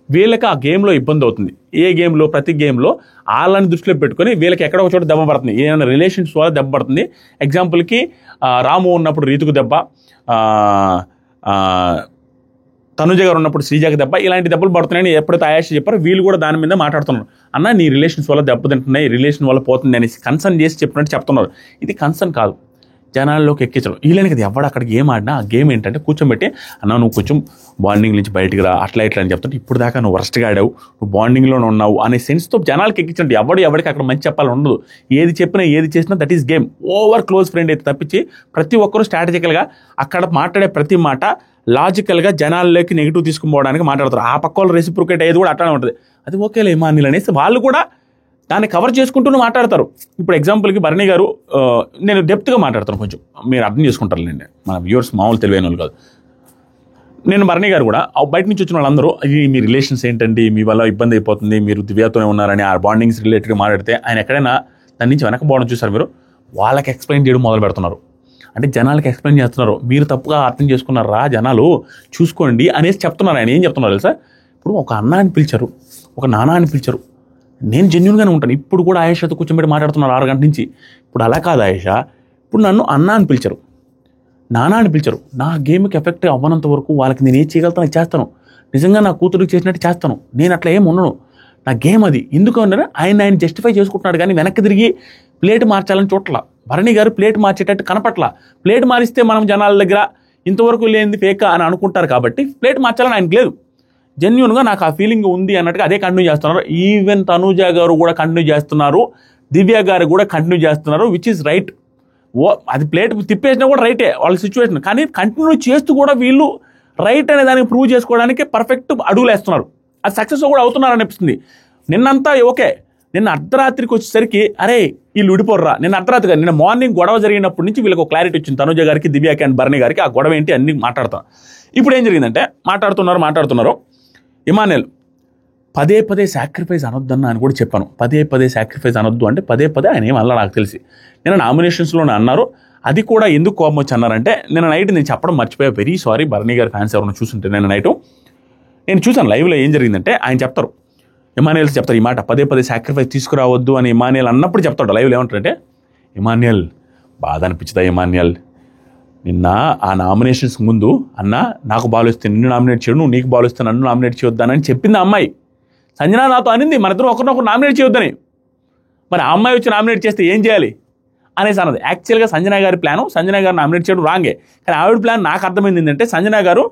వీళ్ళకి ఆ గేమ్లో ఇబ్బంది అవుతుంది. ఏ గేమ్లో, ప్రతి గేమ్లో వాళ్ళని దృష్టిలో పెట్టుకొని వీళ్ళకి ఎక్కడ ఒక చోట దెబ్బ పడుతుంది, ఏదైనా రిలేషన్స్ వల్ల దెబ్బ పడుతుంది. ఎగ్జాంపుల్కి రాము ఉన్నప్పుడు రీతుకు దెబ్బ, తనుజ గారు ఉన్నప్పుడు శ్రీజాకి దెబ్బ, ఇలాంటి దెబ్బలు పడుతున్నాయని ఎప్పుడైతే ఆయేషా చెప్పారో వీళ్ళు కూడా దాని మీద మాట్లాడుతున్నారు. అన్న నీ రిలేషన్స్ వల్ల దెబ్బ తింటున్నాయి, రిలేషన్ వల్ల పోతుంది అనేసి కన్సర్న్ చేసి చెప్పినట్టు చెప్తున్నారు. ఇది కన్సర్న్ కాదు, జనాల్లోకి ఎక్కించడం. వీళ్ళని కదా ఎవడు అక్కడ గేమ్ ఆడినా ఆ గేమ్ ఏంటంటే కూర్చోబెట్టి, అన్న నువ్వు కొంచెం బాండింగ్ నుంచి బయటికి రా, అట్లా ఇట్లా అని చెప్తుంటే, ఇప్పుడు దాకా నువ్వు వర్స్ట్గా ఆడావు, నువ్వు బాండింగ్లోనే ఉన్నావు అనే సెన్స్తో జనాలకి ఎక్కించండి. ఎవరికి అక్కడ మంచి చెప్పాలని ఉండదు. ఏది చెప్పినా ఏది చేసినా that is game. Over close friend అయితే తప్పించి ప్రతి ఒక్కరూ స్ట్రాటజికల్గా అక్కడ మాట్లాడే ప్రతి మాట లాజికల్గా జనాల్లోకి నెగిటివ్ తీసుకుపోవడానికి మాట్లాడతారు. ఆ పక్క వాళ్ళు రెసిప్రొకేట్ అయ్యేది కూడా అట్లానే ఉంటుంది. అది ఓకేలే ఇమానియల్ అనేసి వాళ్ళు కూడా దాన్ని కవర్ చేసుకుంటూ మాట్లాడతారు. ఇప్పుడు ఎగ్జాంపుల్కి భరణి గారు, నేను డెప్త్గా మాట్లాడతాను, కొంచెం మీరు అర్థం చేసుకుంటారులేండి, మన వ్యూవర్స్ మామూలు తెలివైన వాళ్ళు కాదు. నేను భరణి గారు కూడా బయట నుంచి వచ్చిన వాళ్ళందరూ మీ రిలేషన్స్ ఏంటండి, మీ వల్ల ఇబ్బంది అయిపోతుంది, మీరు దివ్యతోనే ఉన్నారని ఆ బాండింగ్స్ రిలేటెడ్గా మాట్లాడితే ఆయన ఎక్కడైనా దాని నుంచి వెనకపోవడం చూసారు మీరు, వాళ్ళకి ఎక్స్ప్లెయిన్ చేయడం మొదలు పెడుతున్నారు. అంటే జనాలకి ఎక్స్ప్లెయిన్ చేస్తున్నారు, మీరు తప్పుగా అర్థం చేసుకున్నారా జనాలు చూసుకోండి అనేసి చెప్తున్నారు. ఆయన ఏం చెప్తున్నారు తెలుసా, ఇప్పుడు ఒక అన్న అని పిలిచారు, ఒక నాన్న అని పిలిచారు, నేను జెన్యూన్గానే ఉంటాను. ఇప్పుడు కూడా ఆయేషాతో కూర్చోబెట్టి మాట్లాడుతున్నారు 6 గంటల నుంచి. ఇప్పుడు అలా కాదు ఆయేషా, ఇప్పుడు నన్ను అన్న అని పిలిచారు, నాన్న అని పిలిచారు, నా గేమ్కి ఎఫెక్ట్ అవ్వనంత వరకు వాళ్ళకి నేను ఏం చేయగలుగుతాను చేస్తాను, నిజంగా నా కూతురికి చేసినట్టు చేస్తాను, నేను అట్లా ఏం ఉండను, నా గేమ్ అది. ఎందుకు అంటే ఆయన జస్టిఫై చేసుకుంటున్నాడు, కానీ వెనక్కి తిరిగి ప్లేట్ మార్చాలని చూడట్ల. భరణి గారు ప్లేట్ మార్చేటట్టు కనపట్ల. ప్లేట్ మారిస్తే మనం జనాల దగ్గర ఇంతవరకు లేనిది ఫేక్ అని అనుకుంటారు కాబట్టి ప్లేట్ మార్చాలని ఆయనకు లేదు. జెన్యూన్గా నాకు ఆ ఫీలింగ్ ఉంది అన్నట్టుగా అదే కంటిన్యూ చేస్తున్నారు. ఈవెన్ తనూజ గారు కూడా కంటిన్యూ చేస్తున్నారు, దివ్య గారు కూడా కంటిన్యూ చేస్తున్నారు, విచ్ ఈజ్ రైట్. అది ప్లేట్ తిప్పేసినా కూడా రైటే వాళ్ళ సిచ్యువేషన్, కానీ కంటిన్యూ చేస్తూ కూడా వీళ్ళు రైట్ అనే దానికి ప్రూవ్ చేసుకోవడానికి పర్ఫెక్ట్ అడుగులు వేస్తున్నారు. అది సక్సెస్ కూడా అవుతున్నారు అనిపిస్తుంది. నిన్నంతా ఓకే, నిన్న అర్ధరాత్రికి వచ్చేసరికి అరే వీళ్ళు విడిపోర్రా, నిన్న అర్ధరాత్రిగా నిన్న మార్నింగ్ గొడవ జరిగినప్పటి నుంచి వీళ్ళకి ఒక క్లారిటీ వచ్చింది, తనుజ గారికి, దివ్యాకి అండ్ భరణి గారికి. ఆ గొడవ ఏంటి అన్ని మాట్లాడతాం. ఇప్పుడు ఏం జరిగిందంటే మాట్లాడుతున్నారు ఇమానియల్ పదే సాక్రిఫైస్ అనొద్దన్న అని కూడా చెప్పాను. పదే సాక్రిఫైస్ అనొద్దు అంటే పదే ఆయన ఏమన్నా నాకు తెలిసి నేను నామినేషన్స్లోనే అన్నారు. అది కూడా ఎందుకు కోపం వచ్చి అన్నారంటే, నిన్న నైట్ నేను చెప్పడం మర్చిపోయా, వెరీ సారీ భరణి గారి ఫ్యాన్స్ ఎవరైనా చూస్తుంటే. నిన్న నైట్ నేను చూసాను లైవ్లో ఏం జరిగిందంటే, ఆయన చెప్తారు, ఇమానియల్స్ చెప్తారు ఈ మాట, పదే సాక్రిఫైస్ తీసుకురావద్దు అని ఇమానియల్ అన్నప్పుడు చెప్తాడు లైవ్లో. ఏమంటారంటే, ఇమానియల్ బాధ అనిపించదా ఇమానియల్, నిన్న ఆ నామినేషన్స్ ముందు అన్న నాకు బాల్ వస్తే నిన్ను నామినేట్ చేయడు, నువ్వు నీకు బాల్ వస్తే నన్ను నామినేట్ చేయొద్దానని చెప్పింది ఆ అమ్మాయి. సంజన నాతో అనింది మన ఇద్దరు ఒకరినొకరు నామినేట్ చేయొద్దని. మరి ఆ అమ్మాయి వచ్చి నామినేట్ చేస్తే ఏం చేయాలి అనేసి అన్నది. యాక్చువల్గా సంజన గారి ప్లాను, సంజన గారు నామినేట్ చేయడం రాంగే, కానీ ఆవిడ ప్లాన్ నాకు అర్థమైంది ఏంటంటే, సంజన గారు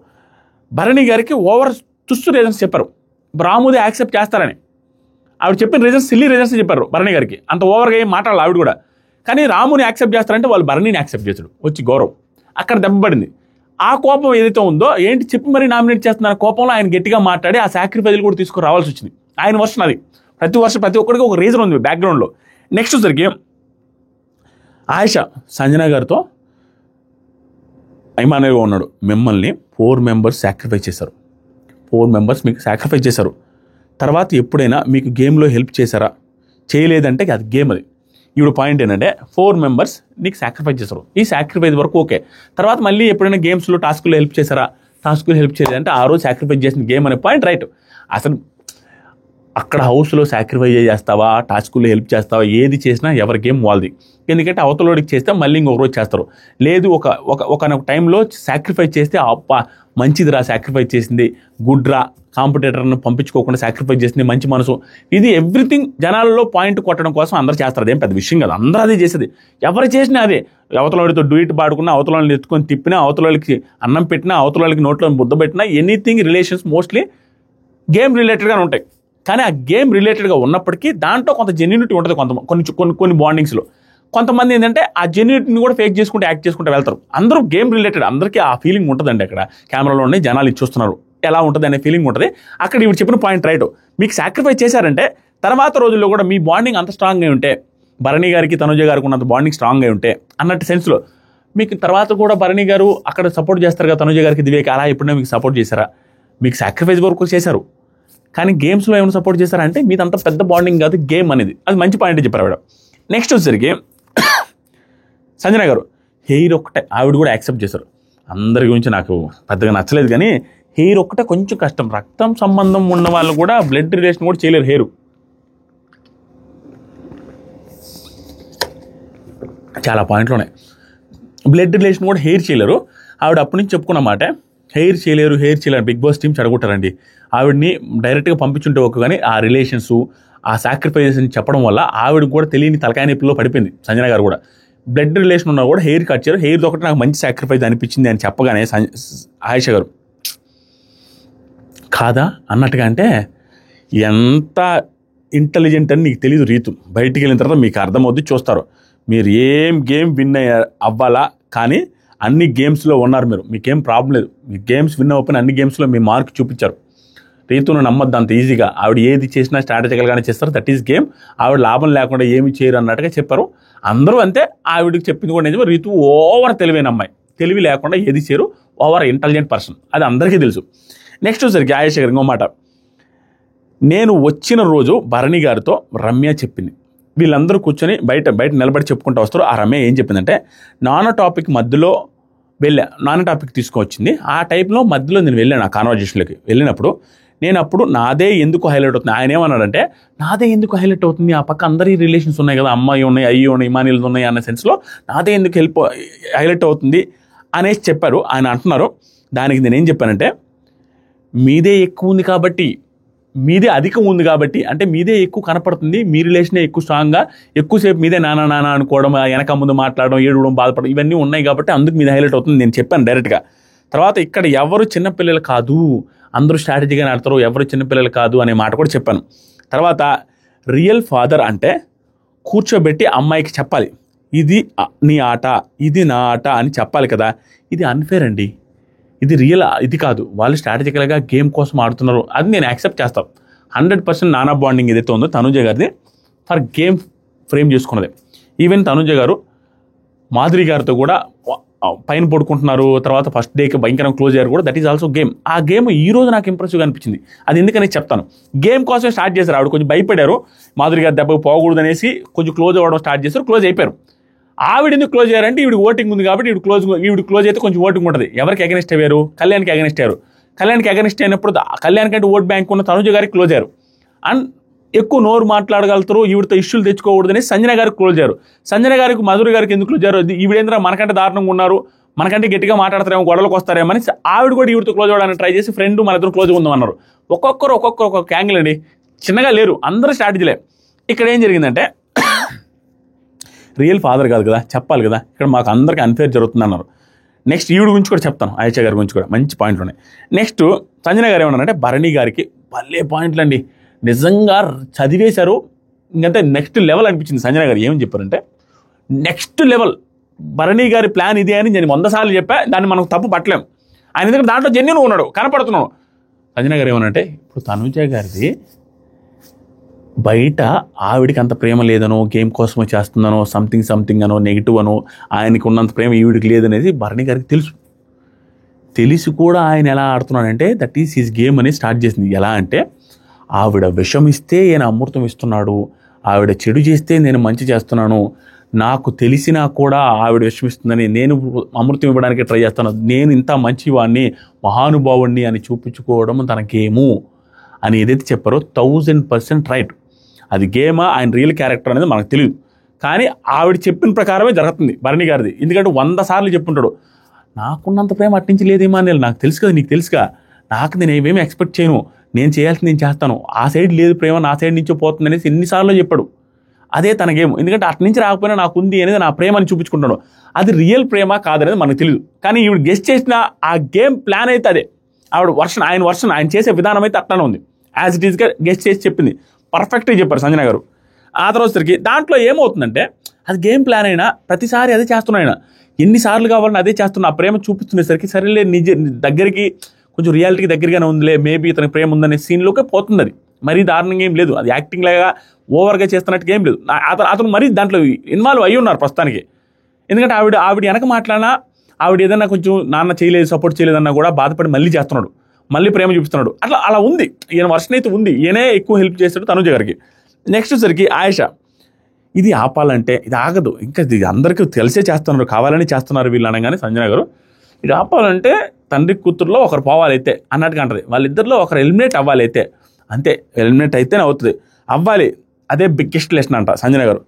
భరణి గారికి ఓవర్ తుస్సు రీజన్స్ చెప్పారు, రాముది యాక్సెప్ట్ చేస్తారని. ఆవిడ చెప్పిన రీజన్స్ సిల్లీ రీజన్స్ చెప్పారు భరణి గారికి, అంత ఓవర్గా ఏం మాట్లాడాలి ఆవిడ కూడా. కానీ రాముని యాక్సెప్ట్ చేస్తారంటే వాళ్ళు భరణిని యాక్సెప్ట్ చేశాడు, వచ్చి గౌరవం అక్కడ దెబ్బపడింది. ఆ కోపం ఏదైతే ఉందో, ఏంటి చెప్పి మరీ నామినేట్ చేస్తున్న కోపంలో ఆయన గట్టిగా మాట్లాడి ఆ సాక్రిఫైజులు కూడా తీసుకురావాల్సి వచ్చింది. ఆయన వర్షన్ అది. ప్రతి ఒక్కరికి ఒక రీజన్ ఉంది బ్యాక్గ్రౌండ్లో. నెక్స్ట్ వచ్చరికి ఆయేషా సంజన గారితో ఇమానియల్గా ఉన్నాడు, మిమ్మల్ని 4 members సాక్రిఫైస్ చేశారు, 4 members మీకు సాక్రిఫైస్ చేశారు. తర్వాత ఎప్పుడైనా మీకు గేమ్లో హెల్ప్ చేశారా? చేయలేదంటే అది గేమ్. అది ఇప్పుడు పాయింట్ ఏంటంటే 4 మెంబర్స్ నీకు సాక్రిఫైస్ చేస్తారు. ఈ సాక్రిఫైస్ వరకు ఓకే. తర్వాత మళ్ళీ ఎప్పుడైనా గేమ్స్లో టాస్క్లో హెల్ప్ చేశారా? టాస్క్లో హెల్ప్ చేయలేదు అంటే ఆ రోజు సాక్రిఫైస్ చేసిన గేమ్ అనే పాయింట్ రైట్. అసలు అక్కడ హౌస్లో సాక్రిఫైస్ చేస్తావా, టాస్క్లో హెల్ప్ చేస్తావా, ఏది చేసినా ఎవరి గేమ్ వాళ్ళది. ఎందుకంటే అవతలోడికి చేస్తే మళ్ళీ ఇంకొక రోజు చేస్తారు. లేదు ఒక టైంలో సాక్రిఫైస్ చేస్తే అప్ప మంచిదిరా సాక్రిఫైస్ చేసింది, గుడ్ రా, కాంపిటేటర్ని పంపించుకోకుండా సాక్రిఫైస్ చేసింది, మంచి మనసు. ఇది ఎవ్రీథింగ్ జనాలలో పాయింట్ కొట్టడం కోసం అందరూ చేస్తారు. అదేం పెద్ద విషయం కాదు, అందరూ అదే చేసేది. ఎవరు చేసినా అదే. అవతలవాడితో డూయిట్ పాడుకున్నా, అవతలని ఎత్తుకొని తిప్పినా, అవతలకి అన్నం పెట్టినా, అవతలకి నోట్లో ముద్ద పెట్టినా, ఎనీథింగ్ రిలేషన్స్ మోస్ట్లీ గేమ్ రిలేటెడ్గానే ఉంటాయి. కానీ ఆ గేమ్ రిలేటెడ్గా ఉన్నప్పటికీ దాంట్లో కొంత జెన్యూనిటీ ఉంటుంది. కొన్ని బాండింగ్స్లో కొంతమంది ఏంటంటే ఆ జెన్యూనిటీని కూడా ఫేక్ చేసుకుంటూ యాక్ట్ చేసుకుంటూ వెళ్తారు. అందరూ గేమ్ రిలేటెడ్, అందరికీ ఆ ఫీలింగ్ ఉంటుందండి. అక్కడ కెమెరాలో ఉన్నాయి, జనాలు చూస్తున్నారు, ఎలా ఉంటుంది అనే ఫీలింగ్ ఉంటుంది. అక్కడ ఇప్పుడు చెప్పిన పాయింట్ రైట్. మీకు సాక్రిఫైస్ చేశారంటే తర్వాత రోజుల్లో కూడా మీ బాండింగ్ అంత స్ట్రాంగ్గా ఉంటే, భరణి గారికి తనుజ గారికి ఉన్నంత బాండింగ్ స్ట్రాంగ్గా ఉంటే అన్నట్టు సెన్స్లో మీకు తర్వాత కూడా భరణి గారు అక్కడ సపోర్ట్ చేస్తారు కదా తనుజ గారికి, దివ్యకి, అలా ఎప్పుడైనా మీకు సపోర్ట్ చేశారా? మీకు సాక్రిఫైస్ వరకు చేశారు కానీ గేమ్స్లో ఏమైనా సపోర్ట్ చేశారంటే మీది అంత పెద్ద బాండింగ్ కాదు గేమ్ అనేది. అది మంచి పాయింట్ చెప్పారు ఆవిడ. నెక్స్ట్ వచ్చేసరికి సంజన గారు హెయిర్ ఒక్కటే ఆవిడ కూడా యాక్సెప్ట్ చేశారు. అందరి గురించి నాకు పెద్దగా నచ్చలేదు కానీ హెయిర్ ఒక్కటే కొంచెం కష్టం. రక్తం సంబంధం ఉన్న వాళ్ళు కూడా బ్లడ్ రిలేషన్ కూడా చేయలేరు. హెయిర్ చాలా పాయింట్లు ఉన్నాయి. బ్లడ్ రిలేషన్ కూడా హెయిర్ చేయలేరు. ఆవిడ అప్పటి నుంచి చెప్పుకున్న మాట, హెయిర్ చేయలేరు బిగ్ బాస్ టీం చెడగొట్టారండి. ఆవిడని డైరెక్ట్గా పంపించుంటే ఒక కానీ ఆ రిలేషన్స్, ఆ సాక్రిఫైజెస్ అని చెప్పడం వల్ల ఆవిడకి కూడా తెలియని తలకాయ నొప్పిలో పడిపోయింది. సంజన గారు కూడా బ్లడ్ రిలేషన్ ఉన్నా కూడా హెయిర్ కట్ చేయరు, హెయిర్ ఒకటి నాకు మంచి సాక్రిఫైజ్ అనిపించింది అని చెప్పగానే ఆయేషా గారు కాదా అన్నట్టుగా, అంటే ఎంత ఇంటెలిజెంట్ అని నీకు తెలీదు రీతు. బయటికి వెళ్ళిన తర్వాత మీకు అర్థమవుద్ది, చూస్తారు. మీరు ఏం గేమ్ విన్ అవ్వాలా కానీ అన్ని గేమ్స్లో ఉన్నారు మీరు, మీకేం ప్రాబ్లం లేదు. మీ గేమ్స్ విన్ అవ్వకపోయినా అన్ని గేమ్స్లో మీ మార్క్ చూపించారు. రీతును నమ్మద్దు అంత ఈజీగా. ఆవిడ ఏది చేసినా స్ట్రాటజికల్గానే చేస్తారు, దట్ ఈస్ గేమ్. ఆవిడ లాభం లేకుండా ఏమి చేయరు అన్నట్టుగా చెప్పారు. అందరూ అంతే. ఆవిడకి చెప్పింది కూడా నిజమే. రీతు ఓవర్ తెలివైన అమ్మాయి, తెలివి లేకుండా ఏది చేయరు, ఓవర్ ఇంటెలిజెంట్ పర్సన్, అది అందరికీ తెలుసు. నెక్స్ట్ వచ్చేసరికి ఆయేషా గారు ఇంకో మాట, నేను వచ్చిన రోజు భరణి గారితో రమ్య చెప్పింది, వీళ్ళందరూ కూర్చొని బయట నిలబడి చెప్పుకుంటూ వస్తారు. ఆ రమ్య ఏం చెప్పిందంటే, నాన్న టాపిక్ మధ్యలో నాన్న టాపిక్ తీసుకొచ్చింది. ఆ టైప్లో మధ్యలో నేను వెళ్ళాను ఆ కాన్వర్జేషన్లోకి. వెళ్ళినప్పుడు నేను అప్పుడు నాదే ఎందుకు హైలైట్ అవుతుంది, ఆయన ఏమన్నాడంటే నాదే ఎందుకు హైలైట్ అవుతుంది, ఆ పక్క అందరి రిలేషన్స్ ఉన్నాయి కదా, అమ్మాయి ఉన్నాయి, అయ్యి ఉన్నాయి, ఇమానీలు ఉన్నాయి అన్న సెన్స్లో నాదే ఎందుకు హైలైట్ అవుతుంది అనేసి చెప్పారు. ఆయన అంటున్నారు. దానికి నేనేం చెప్పానంటే, మీదే ఎక్కువ ఉంది కాబట్టి, మీదే అధికం ఉంది కాబట్టి, అంటే మీదే ఎక్కువ కనపడుతుంది, మీ రిలేషనే ఎక్కువ స్ట్రాంగ్గా, ఎక్కువసేపు మీదే నానా అనుకోవడం, వెనక ముందు మాట్లాడడం, ఏడవడం, బాధపడడం, ఇవన్నీ ఉన్నాయి కాబట్టి అందుకు మీద హైలైట్ అవుతుంది నేను చెప్పాను డైరెక్ట్గా. తర్వాత ఇక్కడ ఎవరు చిన్నపిల్లలు కాదు, అందరూ స్ట్రాటజీగా ఆడతారు, ఎవరు చిన్నపిల్లలు కాదు అనే మాట కూడా చెప్పాను. తర్వాత రియల్ ఫాదర్ అంటే కూర్చోబెట్టి అమ్మాయికి చెప్పాలి, ఇది నీ ఆట, ఇది నా ఆట అని చెప్పాలి కదా. ఇది అన్ఫేర్ అండి, ఇది రియల్, ఇది కాదు. వాళ్ళు స్ట్రాటజికల్గా గేమ్ కోసం ఆడుతున్నారు, అది నేను యాక్సెప్ట్ చేస్తాను. 100% నానా బాండింగ్ ఏదైతే ఉందో తనుజ గారిది ఫర్ గేమ్ ఫ్రేమ్ చేసుకున్నదే. ఈవెన్ తనుజ గారు మాధురి గారితో కూడా పైన పడుకుంటున్నారు, తర్వాత ఫస్ట్ డేకి భయంకరంగా క్లోజ్ అయ్యారు కూడా, దట్ ఈజ్ ఆల్సో గేమ్. ఆ గేమ్ ఈ రోజు నాకు ఇంప్రెసివ్గా అనిపించింది. అది ఎందుకని చెప్తాను. గేమ్ కోసం స్టార్ట్ చేశారు, ఆవిడ కొంచెం భయపడారు, మాధురి గారి దెబ్బకు పోకూడదు అనేసి కొంచెం క్లోజ్ అవ్వడం స్టార్ట్ చేశారు, క్లోజ్ అయిపోయారు. ఆవిడ ఎందుకు క్లోజ్ అయ్యారంటే ఈవిడ ఓటింగ్ ఉంది కాబట్టి ఈవిడ క్లోజ్ అయితే కొంచెం ఓటింగ్ ఉంటుంది. ఎవరికి అగెనిస్ట్ అయ్యారు? కళ్యాణ్కి అగెనిస్ట్ అయ్యారు. కళ్యాణ్కి అగెనిస్ట్ అయినప్పుడు కళ్యాణ్ కంటే ఓట్ బ్యాంక్ ఉన్న తనుజ గారికి క్లోజ్ అయ్యారు. అండ్ ఎక్కువ నోరు మాట్లాడగలుగుతారు, ఈవిడతో ఇష్యూలు తెచ్చుకోకూడదని సంజన గారికి క్లోజ్ అయ్యారు. సంజన గారికి మాధురి గారికి ఎందుకు క్లోజ్ అయ్యారు? ఈవిడేంద్ర మనకంటే దారుణంగా ఉన్నారు, మనకంటే గట్టిగా మాట్లాడతారేమో, గొడవలకు వస్తారేమని ఆవిడ కూడా ఈవిడతో క్లోజ్ అవ్వడానికి ట్రై చేసి ఫ్రెండ్ మన ఇద్దరు క్లోజ్ ఉందామన్నారు. ఒక్కొక్కరు ఒక్కొక్క యాంగిల్ అండి, చిన్నగా లేరు, అందరూ స్ట్రాటజీలే. ఇక్కడ ఏం జరిగిందంటే రియల్ ఫాదర్ కాదు కదా, చెప్పాలి కదా, ఇక్కడ మాకు అందరికీ అన్ఫేర్ జరుగుతుంది అన్నారు. నెక్స్ట్ ఈవిడ గురించి కూడా చెప్తాను, ఆయేషా గారి గురించి కూడా మంచి పాయింట్లు ఉన్నాయి. నెక్స్ట్ సంజన గారు ఏమన్నారంటే భరణి గారికి భలే పాయింట్లు అండి, నిజంగా చదివేశారు. ఇంకంతే నెక్స్ట్ లెవెల్ అనిపించింది. సంజన గారు ఏమని చెప్పారంటే, నెక్స్ట్ లెవెల్ భరణి గారి ప్లాన్ ఇదే అని నేను 100 సార్లు చెప్పా, దాన్ని మనం తప్పు పట్టలేం. ఆయన ఎందుకంటే దాంట్లో జెన్యూన్ ఉన్నాడు, కనపడుతున్నాడు. సంజన గారు ఏమనంటే, ఇప్పుడు తనుజ గారిది బయట ఆవిడికి అంత ప్రేమ లేదనో, గేమ్ కోసమే చేస్తుందనో, సంథింగ్ అనో, నెగిటివ్ అనో, ఆయనకు ఉన్నంత ప్రేమ ఈవిడికి లేదనేది భరణి గారికి తెలుసు. తెలిసి కూడా ఆయన ఎలా ఆడుతున్నాడంటే దట్ ఈస్ హిస్ గేమ్ అని స్టార్ట్ చేసింది. ఎలా అంటే ఆవిడ విషం ఇస్తే ఈయన అమృతం ఇస్తున్నాడు, ఆవిడ చెడు చేస్తే నేను మంచి చేస్తున్నాను, నాకు తెలిసినా కూడా ఆవిడ విషమిస్తుందని నేను అమృతం ఇవ్వడానికి ట్రై చేస్తాను, నేను ఇంత మంచివాడిని మహానుభావుణ్ణి అని చూపించుకోవడం తనకేమో అని ఏదైతే చెప్పారో 1000% రైట్. అది గేమా ఆయన రియల్ క్యారెక్టర్ అనేది మనకు తెలియదు, కానీ ఆవిడ చెప్పిన ప్రకారమే జరుగుతుంది భరణి గారిది. ఎందుకంటే 100 సార్లు చెప్పుంటాడు, నాకున్నంత ప్రేమ అట్టించి లేదేమా అని. నాకు తెలుసు కదా, నీకు తెలుసుగా, నేను ఏమేమి ఎక్స్పెక్ట్ చేయను, నేను చేయాల్సింది నేను చేస్తాను, ఆ సైడ్ లేదు ప్రేమ, నా సైడ్ నుంచో పోతుంది అనేసి ఎన్నిసార్లు చెప్పాడు. అదే తన గేమ్. ఎందుకంటే అటు నుంచి రాకపోయినా నాకు ఉంది అనేది నా ప్రేమని చూపించుకుంటాడు. అది రియల్ ప్రేమ కాదనేది మనకు తెలియదు, కానీ ఈవిడ గెస్ట్ చేసిన ఆ గేమ్ ప్లాన్ అయితే అదే. ఆవిడ ఆయన చేసే విధానం అయితే అట్లానే ఉంది. యాజ్ ఇట్ ఈస్గా గెస్ట్ చేసి చెప్పింది, పర్ఫెక్ట్గా చెప్పారు సంజన గారు. ఆ తర్వాతకి దాంట్లో ఏమవుతుందంటే, అది గేమ్ ప్లాన్ అయినా ప్రతిసారి అదే చేస్తున్నా ఆయన, ఎన్నిసార్లు కావాలని అదే చేస్తున్నా. ఆ ప్రేమ చూపిస్తునేసరికి సరేలే నిజ దగ్గరికి కొంచెం రియాలిటీకి దగ్గరగానే ఉందిలే, మేబీ ఇతనికి ప్రేమ ఉందనే సీన్లోకే పోతుంది. అది మరీ దారుణంగా ఏం లేదు, అది యాక్టింగ్ లాగా ఓవర్గా చేస్తున్నట్టుగా ఏం లేదు. అతను మరీ దాంట్లో ఇన్వాల్వ్ అయ్యి ఉన్నారు ప్రస్తుతానికి. ఎందుకంటే ఆవిడ వెనక మాట్లాడినా, ఆవిడ ఏదైనా కొంచెం నాన్న చేయలేదు, సపోర్ట్ చేయలేదన్నా కూడా బాధపడి మళ్ళీ చేస్తున్నాడు, మళ్ళీ ప్రేమ చూపిస్తున్నాడు. అలా ఉంది ఈయన వర్షన్ అయితే ఉంది. ఈయనే ఎక్కువ హెల్ప్ చేస్తాడు తనుజ గారికి. నెక్స్ట్ సరికి ఆయేషా, ఇది ఆపాలంటే ఇది ఆగదు, ఇంకా ఇది అందరికీ తెలిసే చేస్తున్నారు, కావాలని చేస్తున్నారు వీళ్ళు అనగానే సంజన గారు, ఇది ఆపాలంటే తండ్రి కూతురులో ఒకరు పోవాలైతే అన్నట్టుగా అంటది. వాళ్ళిద్దరిలో ఒకరు ఎలిమినేట్ అవ్వాలైతే, అంతే, ఎలిమినేట్ అయితేనే అవుతుంది, అవ్వాలి. అదే బిగ్గెస్ట్ లెసన్ అంట సంజన గారు.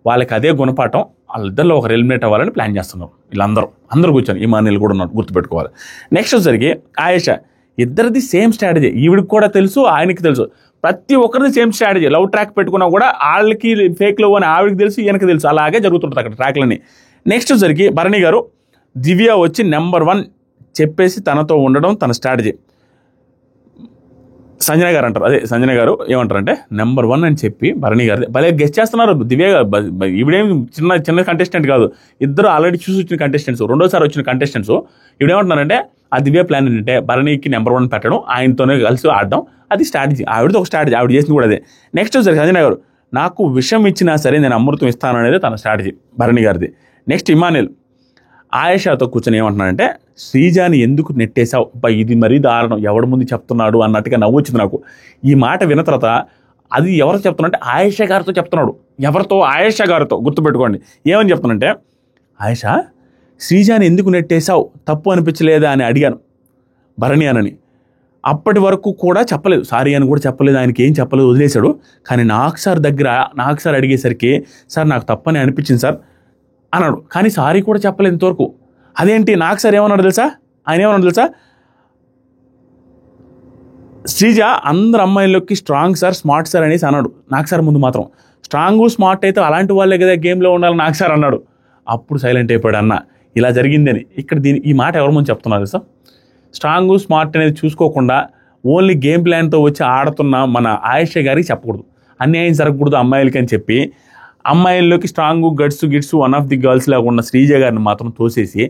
వాళ్ళకి అదే గుణపాఠం, వాళ్ళిద్దరిలో ఒకరు ఎలిమినేట్ అవ్వాలని ప్లాన్ చేస్తున్నారు వీళ్ళందరూ కూర్చొని. ఇమానుయేల్ కూడా ఉన్నారు, గుర్తుపెట్టుకోవాలి. నెక్స్ట్ వచ్చేసరికి ఆయేషా, ఇద్దరిది సేమ్ స్ట్రాటజీ, ఈవిడికి కూడా తెలుసు, ఆయనకి తెలుసు, ప్రతి ఒక్కరిది సేమ్ స్ట్రాటజీ. లవ్ ట్రాక్ పెట్టుకున్నా కూడా వాళ్ళకి ఫేక్ లవ్ అని ఆవిడకి తెలుసు, ఈయనకి తెలుసు, అలాగే జరుగుతుంటుంది అక్కడ ట్రాక్లన్నీ. నెక్స్ట్ వచ్చేసరికి భరణి గారు, దివ్య వచ్చి నెంబర్ 1 చెప్పేసి తనతో ఉండడం తన స్ట్రాటజీ. సంజన గారు అంటారు, అదే సంజన గారు ఏమంటారంటే నెంబర్ 1 అని చెప్పి భరణి గారు భలే గెస్ట్ చేస్తున్నారు. దివ్య ఈవిడేం చిన్న కంటెస్టెంట్ కాదు, ఇద్దరు ఆల్రెడీ చూసి వచ్చిన కంటెస్టెంట్స్, రెండోసారి వచ్చిన కంటెస్టెంట్స్. ఇవిడేమంటున్నారంటే ఆ దివ్య ప్లాన్ ఏంటంటే భరణికి నెంబర్ 1 పెట్టడం, ఆయనతోనే కలిసి ఆడడం, అది స్ట్రాటజీ. ఆవిడది ఒక స్ట్రాటజీ, ఆవిడ చేసింది కూడా అదే. నెక్స్ట్ సరే సంజన గారు, నాకు విషం ఇచ్చినా సరే నేను అమృతం ఇస్తాను అనేది తన స్ట్రాటజీ భరణి గారిది. నెక్స్ట్ ఇమానుయేల్ ఆయేషాతో కూర్చొని ఏమంటున్నాడంటే, శ్రీజాని ఎందుకు నెట్టేశావు, ఇది మరీ దారుణం, ఎవడి ముందు చెప్తున్నాడు అన్నట్టుగా నవ్వు వచ్చింది నాకు. ఈ మాట విన్న తర్వాత అది ఎవరితో చెప్తున్నా ఆయేషా గారితో చెప్తున్నాడు. ఎవరితో? ఆయేషా గారితో. గుర్తుపెట్టుకోండి. ఏమని చెప్తున్నానంటే, ఆయేషా, శ్రీజాని ఎందుకు నెట్టేశావు, తప్పు అనిపించలేదా అని అడిగాను భరణి అనని. అప్పటి వరకు కూడా చెప్పలేదు, సారీ అని కూడా చెప్పలేదు, ఆయనకి ఏం చెప్పలేదు, వదిలేశాడు. కానీ నాకు సార్ అడిగేసరికి, సార్ నాకు తప్పని అనిపించింది సార్ అన్నాడు. కానీ సారీ కూడా చెప్పలేదు ఇంతవరకు. అదేంటి, నాకు సార్ ఏమన్నాడు తెలుసా, ఆయన ఏమన్నాడు తెలుసా, శ్రీజ అందరు అమ్మాయిల్లోకి స్ట్రాంగ్ సార్, స్మార్ట్ సార్ అనేసి అన్నాడు. నాకు సార్ ముందు మాత్రం స్ట్రాంగ్ స్మార్ట్ అయితే అలాంటి వాళ్ళే కదా గేమ్లో ఉండాలి నాకు సార్ అన్నాడు. అప్పుడు సైలెంట్ అయిపోయాడు అన్న, ఇలా జరిగిందని. ఇక్కడ ఈ మాట ఎవరి ముందు చెప్తున్నారు సార్, స్ట్రాంగ్ స్మార్ట్ అనేది చూసుకోకుండా ఓన్లీ గేమ్ ప్లాన్తో వచ్చి ఆడుతున్న మన ఆయేషా గారికి చెప్పకూడదు, అన్యాయం జరగకూడదు అమ్మాయిలకి అని చెప్పి, అమ్మాయిల్లోకి స్ట్రాంగ్ గిట్స్ 1 ఆఫ్ ది గర్ల్స్ లాగా ఉన్న శ్రీజ గారిని మాత్రం తోసేసి,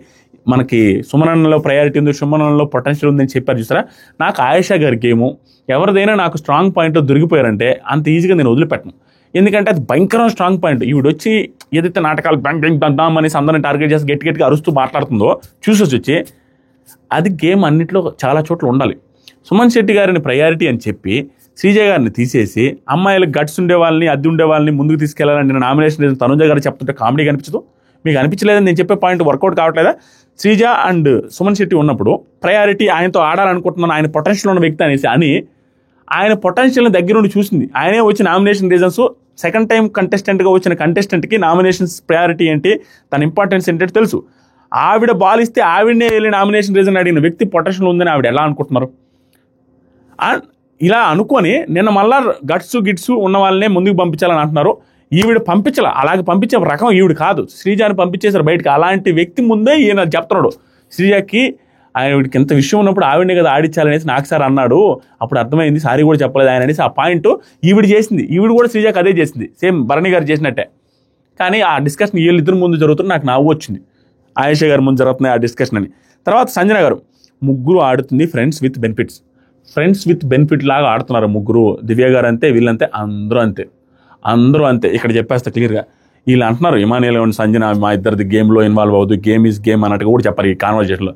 మనకి సుమనన్నలో ప్రయారిటీ ఉంది, సుమనన్నలో పొటెన్షియల్ ఉందని చెప్పారు చూసారా. నాకు ఆయేషా గారికి ఏమో ఎవరిదైనా నాకు స్ట్రాంగ్ పాయింట్లో దొరికిపోయారంటే అంత ఈజీగా నేను వదిలిపెట్టను. ఎందుకంటే అది భయంకరమైన స్ట్రాంగ్ పాయింట్. ఈవిడొచ్చి ఏదైతే నాటకాలు బ్యాంక్ అనేసి అందరిని టార్గెట్ చేసి గట్టిగా అరుస్తూ మాట్లాడుతుందో చూసొచ్చి, అది గేమ్ అన్నింటిలో చాలా చోట్ల ఉండాలి. సుమన్ శెట్టి గారిని ప్రయారిటీ అని చెప్పి శ్రీజ గారిని తీసేసి అమ్మాయిలకు గట్స్ ఉండే వాళ్ళని, అద్దె ఉండే వాళ్ళని ముందుకు తీసుకెళ్లాలని నేను నామినేషన్ తనుజ గారు చెప్తుంటే కామెడీ కనిపించదు. మీకు అనిపించలేదని నేను చెప్పే పాయింట్ వర్కౌట్ కావట్లేదా? శ్రీజ అండ్ సుమన్ శెట్టి ఉన్నప్పుడు ప్రయారిటీ ఆయనతో ఆడాలనుకుంటున్నాను, ఆయన పొటెన్షియల్ ఉన్న వ్యక్తి అనేసి అని ఆయన పొటెన్షియల్ని దగ్గర నుండి చూసింది. ఆయనే వచ్చి నామినేషన్ రీజన్స్, సెకండ్ టైం కంటెస్టెంట్గా వచ్చిన కంటెస్టెంట్కి నామినేషన్స్ ప్రయారిటీ ఏంటి, తన ఇంపార్టెన్స్ ఏంటంటే తెలుసు. ఆవిడ బాల్ ఇస్తే ఆవిడనే వెళ్ళి నామినేషన్ రీజన్ అడిగిన వ్యక్తి పొటెన్షియల్ ఉందని ఆవిడ ఎలా అనుకుంటున్నారు? ఇలా అనుకొని నిన్న మళ్ళా గిట్స్ ఉన్న వాళ్ళనే ముందుకు పంపించాలని అంటున్నారు. ఈవిడ అలాగే పంపించే రకం ఈవిడ కాదు, శ్రీజాని పంపించేశారు బయటకు. అలాంటి వ్యక్తి ముందే ఈయన చెప్తున్నాడు శ్రీజాకి, ఆవిడకి ఎంత విషయం ఉన్నప్పుడు ఆవిడనే కదా ఆడించాలనేసి నాకు సార్ అన్నాడు, అప్పుడు అర్థమైంది, సారీ కూడా చెప్పలేదు ఆయన అనేసి ఆ పాయింట్ ఈవిడ చేసింది. ఈవిడ కూడా శ్రీజాకి అదే చేసింది, సేమ్ భరణి గారు చేసినట్టే. కానీ ఆ డిస్కషన్ వీళ్ళిద్దరు ముందు జరుగుతుంది, నాకు నవ్వు వచ్చింది. ఆయేషా గారి ముందు జరుగుతున్నాయి ఆ డిస్కషన్ అని. తర్వాత సంజన గారు, ముగ్గురు ఆడుతుంది ఫ్రెండ్స్ విత్ బెనిఫిట్ లాగా ఆడుతున్నారు ముగ్గురు. దివ్య గారు అంతే, వీళ్ళంతే, అందరూ అంతే. ఇక్కడ చెప్పేస్తా క్లియర్గా. వీళ్ళు అంటున్నారు ఇమానుయేల్ అండ్ సంజన మా ఇద్దరిది గేమ్లో ఇన్వాల్వ్ అవ్వదు, గేమ్ ఈజ్ గేమ్ అన్నట్టుగా కూడా చెప్పారు ఈ కాన్వర్జేషన్లో.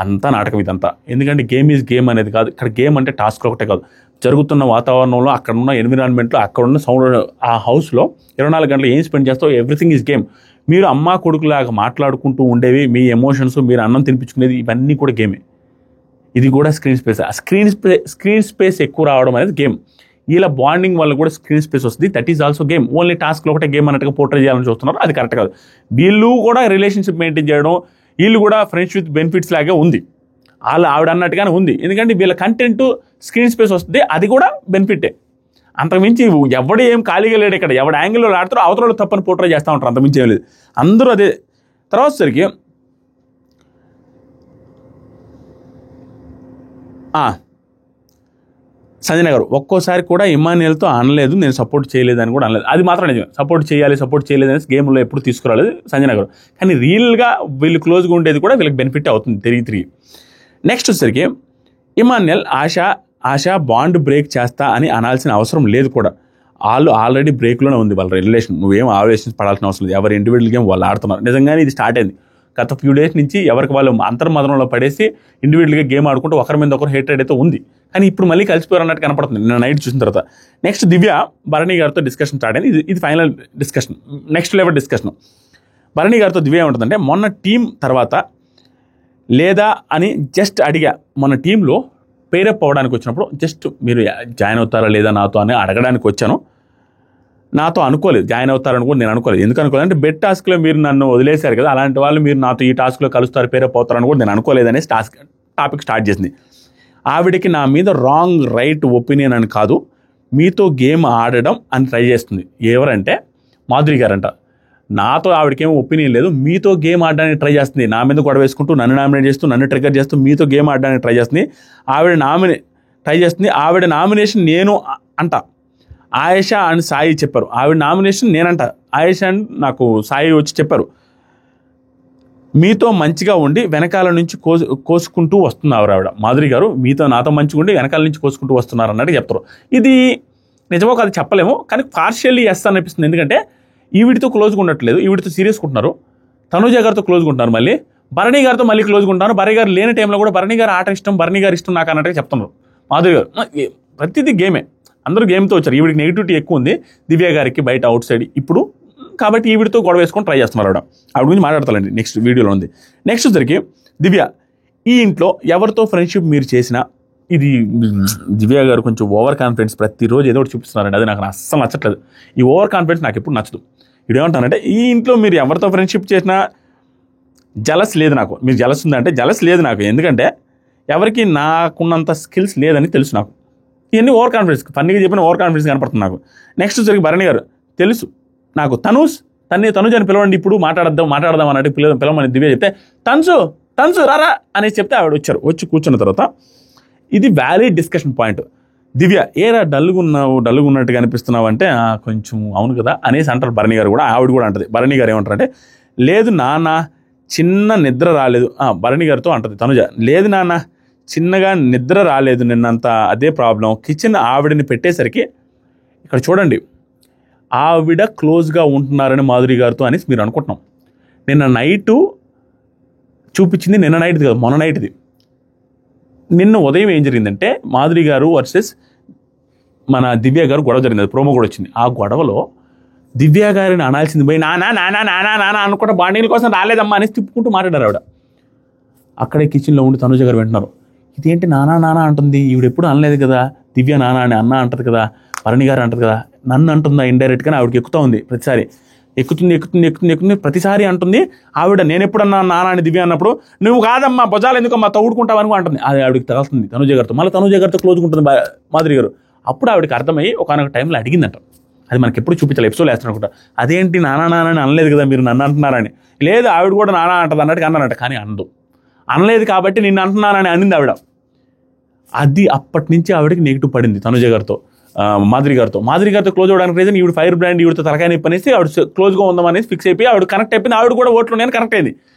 అంతా నాటకం ఇదంతా. ఎందుకంటే గేమ్ ఈజ్ గేమ్ అనేది కాదు. ఇక్కడ గేమ్ అంటే టాస్క్ ఒకటే కాదు, జరుగుతున్న వాతావరణంలో, అక్కడ ఉన్న ఎన్విరాన్మెంట్లో, అక్కడ ఉన్న సౌండ్, ఆ హౌస్లో 24 గంటలు ఏం స్పెండ్ చేస్తావు, ఎవ్రీథింగ్ ఈజ్ గేమ్. మీరు అమ్మా కొడుకులాగా మాట్లాడుకుంటూ ఉండేవి, మీ ఎమోషన్స్, మీరు అన్నం తినిపించుకునేది, ఇవన్నీ కూడా గేమే. ఇది కూడా స్క్రీన్ స్పేస్. ఆ స్క్రీన్ స్పేస్ ఎక్కువ రావడం అనేది గేమ్. వీళ్ళ బాండింగ్ వల్ల కూడా స్క్రీన్ స్పేస్ వస్తుంది. That is also game. Only టాస్క్లో ఒకటే గేమ్ అన్నట్టుగా పోర్ట్రే చేయాలని చూస్తున్నారు, అది కరెక్ట్ కాదు. వీళ్ళు కూడా రిలేషన్షిప్ మెయింటైన్ చేయడం, వీళ్ళు కూడా ఫ్రెండ్స్ విత్ బెనిఫిట్స్ లాగే ఉంది, ఆవిడ అన్నట్టుగానే ఉంది. ఎందుకంటే వీళ్ళ కంటెంట్ స్క్రీన్ స్పేస్ వస్తుంది, అది కూడా బెనిఫిటే. అంతకుమించి ఎవడు ఏం ఖాళీగా లేడు ఇక్కడ. ఎవడు యాంగిల్లో ఆడుతారో అవతల తప్పని పోర్ట్రే చేస్తూ ఉంటారు, అంతకుమించి ఏం లేదు. అందరూ అదే. తర్వాత సరికి సంజన గారు ఒక్కోసారి కూడా ఇమాన్యుయల్తో అనలేదు, నేను సపోర్ట్ చేయలేదని కూడా అనలేదు. అది మాత్రం నిజమే. సపోర్ట్ చేయాలని గేమ్లో ఎప్పుడు తీసుకురాలేదు సంజన గారు. కానీ రియల్గా వీళ్ళు క్లోజ్గా ఉండేది కూడా వీళ్ళకి బెనిఫిట్ అవుతుంది తిరిగి. నెక్స్ట్ వచ్చేసరికి ఇమాన్యుయల్ ఆశ బాండ్ బ్రేక్ చేస్తా అని అనాల్సిన అవసరం లేదు కూడా. ఆల్రెడీ బ్రేక్లోనే ఉంది వాళ్ళ రిలేషన్. నువ్వేం ఆవేశం పడాల్సిన అవసరం లేదు. ఎవరు ఇండివిజువల్ గేమ్ వాళ్ళు ఆడుతున్నారు. నిజంగానే ఇది స్టార్ట్ అయింది గత ఫ్యూ డేస్ నుంచి. ఎవరికి వాళ్ళు అంతర్మదనంలో పడేసి ఇండివిజువల్గా గేమ్ ఆడుకుంటూ ఒకరి మీద ఒకరు హేట్రేడ్ అయితే ఉంది. కానీ ఇప్పుడు మళ్ళీ కలిసిపోయారు అన్నట్టు కనపడుతుంది నిన్న నైట్ చూసిన తర్వాత. నెక్స్ట్ దివ్య భరణి గారితో డిస్కషన్ స్టార్ట్ అయింది. ఇది final discussion, next level discussion. Bharani గారితో దివ్య ఏముంటుందంటే, మొన్న టీం తర్వాత లేదా అని జస్ట్ అడిగా. మొన్న టీంలో పేరప్ అవ్వడానికి వచ్చినప్పుడు జస్ట్ మీరు జాయిన్ అవుతారా లేదా నాతో అని అడగడానికి వచ్చాను. నాతో అనుకోలేదు, జాయిన్ అవుతారని కూడా నేను అనుకోలేదు. ఎందుకు అనుకోలేదు అంటే, బెట్ టాస్క్లో మీరు నన్ను వదిలేశారు కదా, అలాంటి వాళ్ళు మీరు నాతో ఈ టాస్క్లో కలుస్తారు, పేరప్ అవుతారని కూడా నేను అనుకోలేదనేసి టాపిక్ స్టార్ట్ చేసింది. ఆవిడకి నా మీద రాంగ్ రైట్ ఒపీనియన్ అని కాదు, మీతో గేమ్ ఆడడం అని ట్రై చేస్తుంది. ఎవరంటే మాధురి గారంట. నాతో ఆవిడకేమో ఒపీనియన్ లేదు, మీతో గేమ్ ఆడడానికి ట్రై చేస్తుంది. నా మీద గొడవ వేసుకుంటూ, నన్ను నామినేట్ చేస్తూ, నన్ను ట్రిగ్గర్ చేస్తూ మీతో గేమ్ ఆడడానికి ట్రై చేస్తుంది. ఆవిడ నామినేషన్ నేను అంట. ఆయేషా అండ్ సాయి చెప్పారు. ఆవిడ నామినేషన్ నేనంట. ఆయేషా అండ్ నాకు సాయి వచ్చి చెప్పారు, మీతో మంచిగా ఉండి వెనకాల నుంచి కోసుకుంటూ వస్తున్నారు ఆవిడ. మాధురి గారు నాతో మంచిగా ఉండి వెనకాల నుంచి కోసుకుంటూ వస్తున్నారు అన్నట్టు చెప్తారు. ఇది నిజమో కాదు చెప్పలేము, కానీ పార్షియల్లీ ఎస్ అనిపిస్తుంది. ఎందుకంటే ఈవిడితో క్లోజ్గా ఉండట్లేదు, ఈవిడితో సీరియస్గా ఉంటున్నారు. తనుజ గారితో క్లోజ్గా ఉంటున్నారు, మళ్ళీ భరణి గారితో మళ్ళీ క్లోజ్గా ఉంటారు. భరణి గారు లేని టైంలో కూడా భరణి గారు ఆట ఇష్టం, భరణి గారు ఇష్టం నాకు అన్నట్టుగా చెప్తున్నారు మాధురి గారు. ప్రతిదీ గేమే, అందరూ గేమ్తో వచ్చారు. ఈవిడికి నెగిటివిటీ ఎక్కువ ఉంది దివ్య గారికి బయట అవుట్ సైడ్ ఇప్పుడు, కాబట్టి ఈవిడితో గొడవ వేసుకొని ట్రై చేస్తున్నారు. ఆవిడ గురించి మాట్లాడతానండి నెక్స్ట్ వీడియోలో ఉంది. నెక్స్ట్ వచ్చరికి దివ్య, ఈ ఇంట్లో ఎవరితో ఫ్రెండ్షిప్ మీరు చేసినా, ఇది దివ్య గారు కొంచెం ఓవర్ కాన్ఫిడెన్స్, ప్రతిరోజు ఏదో ఒకటి చూపిస్తున్నారండి, అది నాకు అస్సలు నచ్చట్లేదు. ఈ ఓవర్ కాన్ఫిడెన్స్ నాకు ఎప్పుడు నచ్చదు. ఇప్పుడు ఏమంటానంటే, ఈ ఇంట్లో మీరు ఎవరితో ఫ్రెండ్షిప్ చేసినా జలస్ లేదు నాకు. మీరు జలస్ ఉందంటే జలస్ లేదు నాకు, ఎందుకంటే ఎవరికి నాకున్నంత స్కిల్స్ లేదని తెలుసు నాకు. ఇవన్నీ ఓవర్ కాన్ఫిడెన్స్, ఫన్నీగా చెప్పిన ఓవర్ కాన్ఫిడెన్స్ కనపడుతుంది నాకు. నెక్స్ట్ వచ్చరికి భరణి గారు, తెలుసు నాకు తనుజ్ అని పిలవండి, ఇప్పుడు మాట్లాడదాం అన్నట్టు పిలవమని దివ్య చెప్తే, తన్సు రారా అనేసి చెప్తే ఆవిడ వచ్చి కూర్చున్న తర్వాత, ఇది వ్యాలిడ్ డిస్కషన్ పాయింట్. దివ్య, ఏరా డల్గా ఉన్నట్టుగా అనిపిస్తున్నావు అంటే, కొంచెం అవును కదా అనేసి అంటారు భరణి గారు కూడా. ఆవిడ కూడా అంటది. భరణి గారు ఏమంటారంటే, లేదు నాన్న చిన్న నిద్ర రాలేదు. భరణి గారితో అంటది తనుజ, లేదు నాన్న చిన్నగా నిద్ర రాలేదు నిన్నంతా, అదే ప్రాబ్లం. కిచెన్ ఆవిడని పెట్టేసరికి, ఇక్కడ చూడండి ఆవిడ క్లోజ్గా ఉంటున్నారని మాధురి గారితో అనేసి మీరు అనుకుంటున్నాం. నిన్న నైటు చూపించింది, నిన్న నైట్ది కదా, మొన్న నైట్ది. నిన్న ఉదయం ఏం జరిగిందంటే, మాధురి గారు వర్సెస్ మన దివ్య గారు గొడవ జరిగింది, ప్రోమో కూడా వచ్చింది. ఆ గొడవలో దివ్య గారిని అనాల్సింది పోయి నానా అనుకుంటే బాండింగ్ల కోసం రాలేదమ్మా అనేసి తిప్పుకుంటూ మాట్లాడారు ఆవిడ. అక్కడే కిచెన్లో ఉండి తనుజ గారు వింటున్నారు, ఇదేంటి నానా అంటుంది, ఈవిడ ఎప్పుడు అనలేదు కదా, దివ్య నానా అని అన్న అంటది కదా, భరణి గారు అంటది కదా, నన్ను అంటుందా ఇండైరెక్ట్గా. ఆవిడకి ఎక్కుతూ ఉంది, ప్రతిసారి ఎక్కుతుంది ప్రతిసారి అంటుంది ఆవిడ. నేను ఎప్పుడన్నా నానా అని దివ్య అన్నప్పుడు, నువ్వు కాదమ్మా భుజాలు ఎందుకమ్మా తౌడుకుంటావు అని అంటుంది. అది ఆవిడకి తగులుతుంది తనుజ గారితో. మళ్ళీ తనుజ గారితో క్లోజ్గా ఉంటుంది మాధురి గారు. అప్పుడు ఆవిడకి అర్థమయ్యి ఒకనొక టైంలో అడిగిందంట. అది మనకి ఎప్పుడు చూపించాలి, ఎపిసోడ్ వేస్తాను అనుకుంటా. అదేంటి నానా అని అనలేదు కదా మీరు, నన్ను అంటున్నారని. లేదు ఆవిడ కూడా నానా అంటది అన్నట్టుగా అన్నానంట, కానీ అనలేదు కాబట్టి నిన్ను అంటున్నానని అనింది ఆవిడ. అది అప్పటి నుంచి ఆవిడకి నెగిటివ్ పడింది తనుజ గారితో, మాధురి గారితో క్లోజ్ అవ్వడానికి రీజన్ ఈవిడ ఫైర్ బ్రాండ్, ఈవిడతో తలకాయ నొప్పి అనేసి ఆవిడ క్లోజ్గా ఉందామనేసి ఫిక్స్ అయిపోయి ఆవిడ కనెక్ట్ అయిపోయింది. ఆవిడ కూడా ఓట్లు నేను కనెక్ట్ అయింది.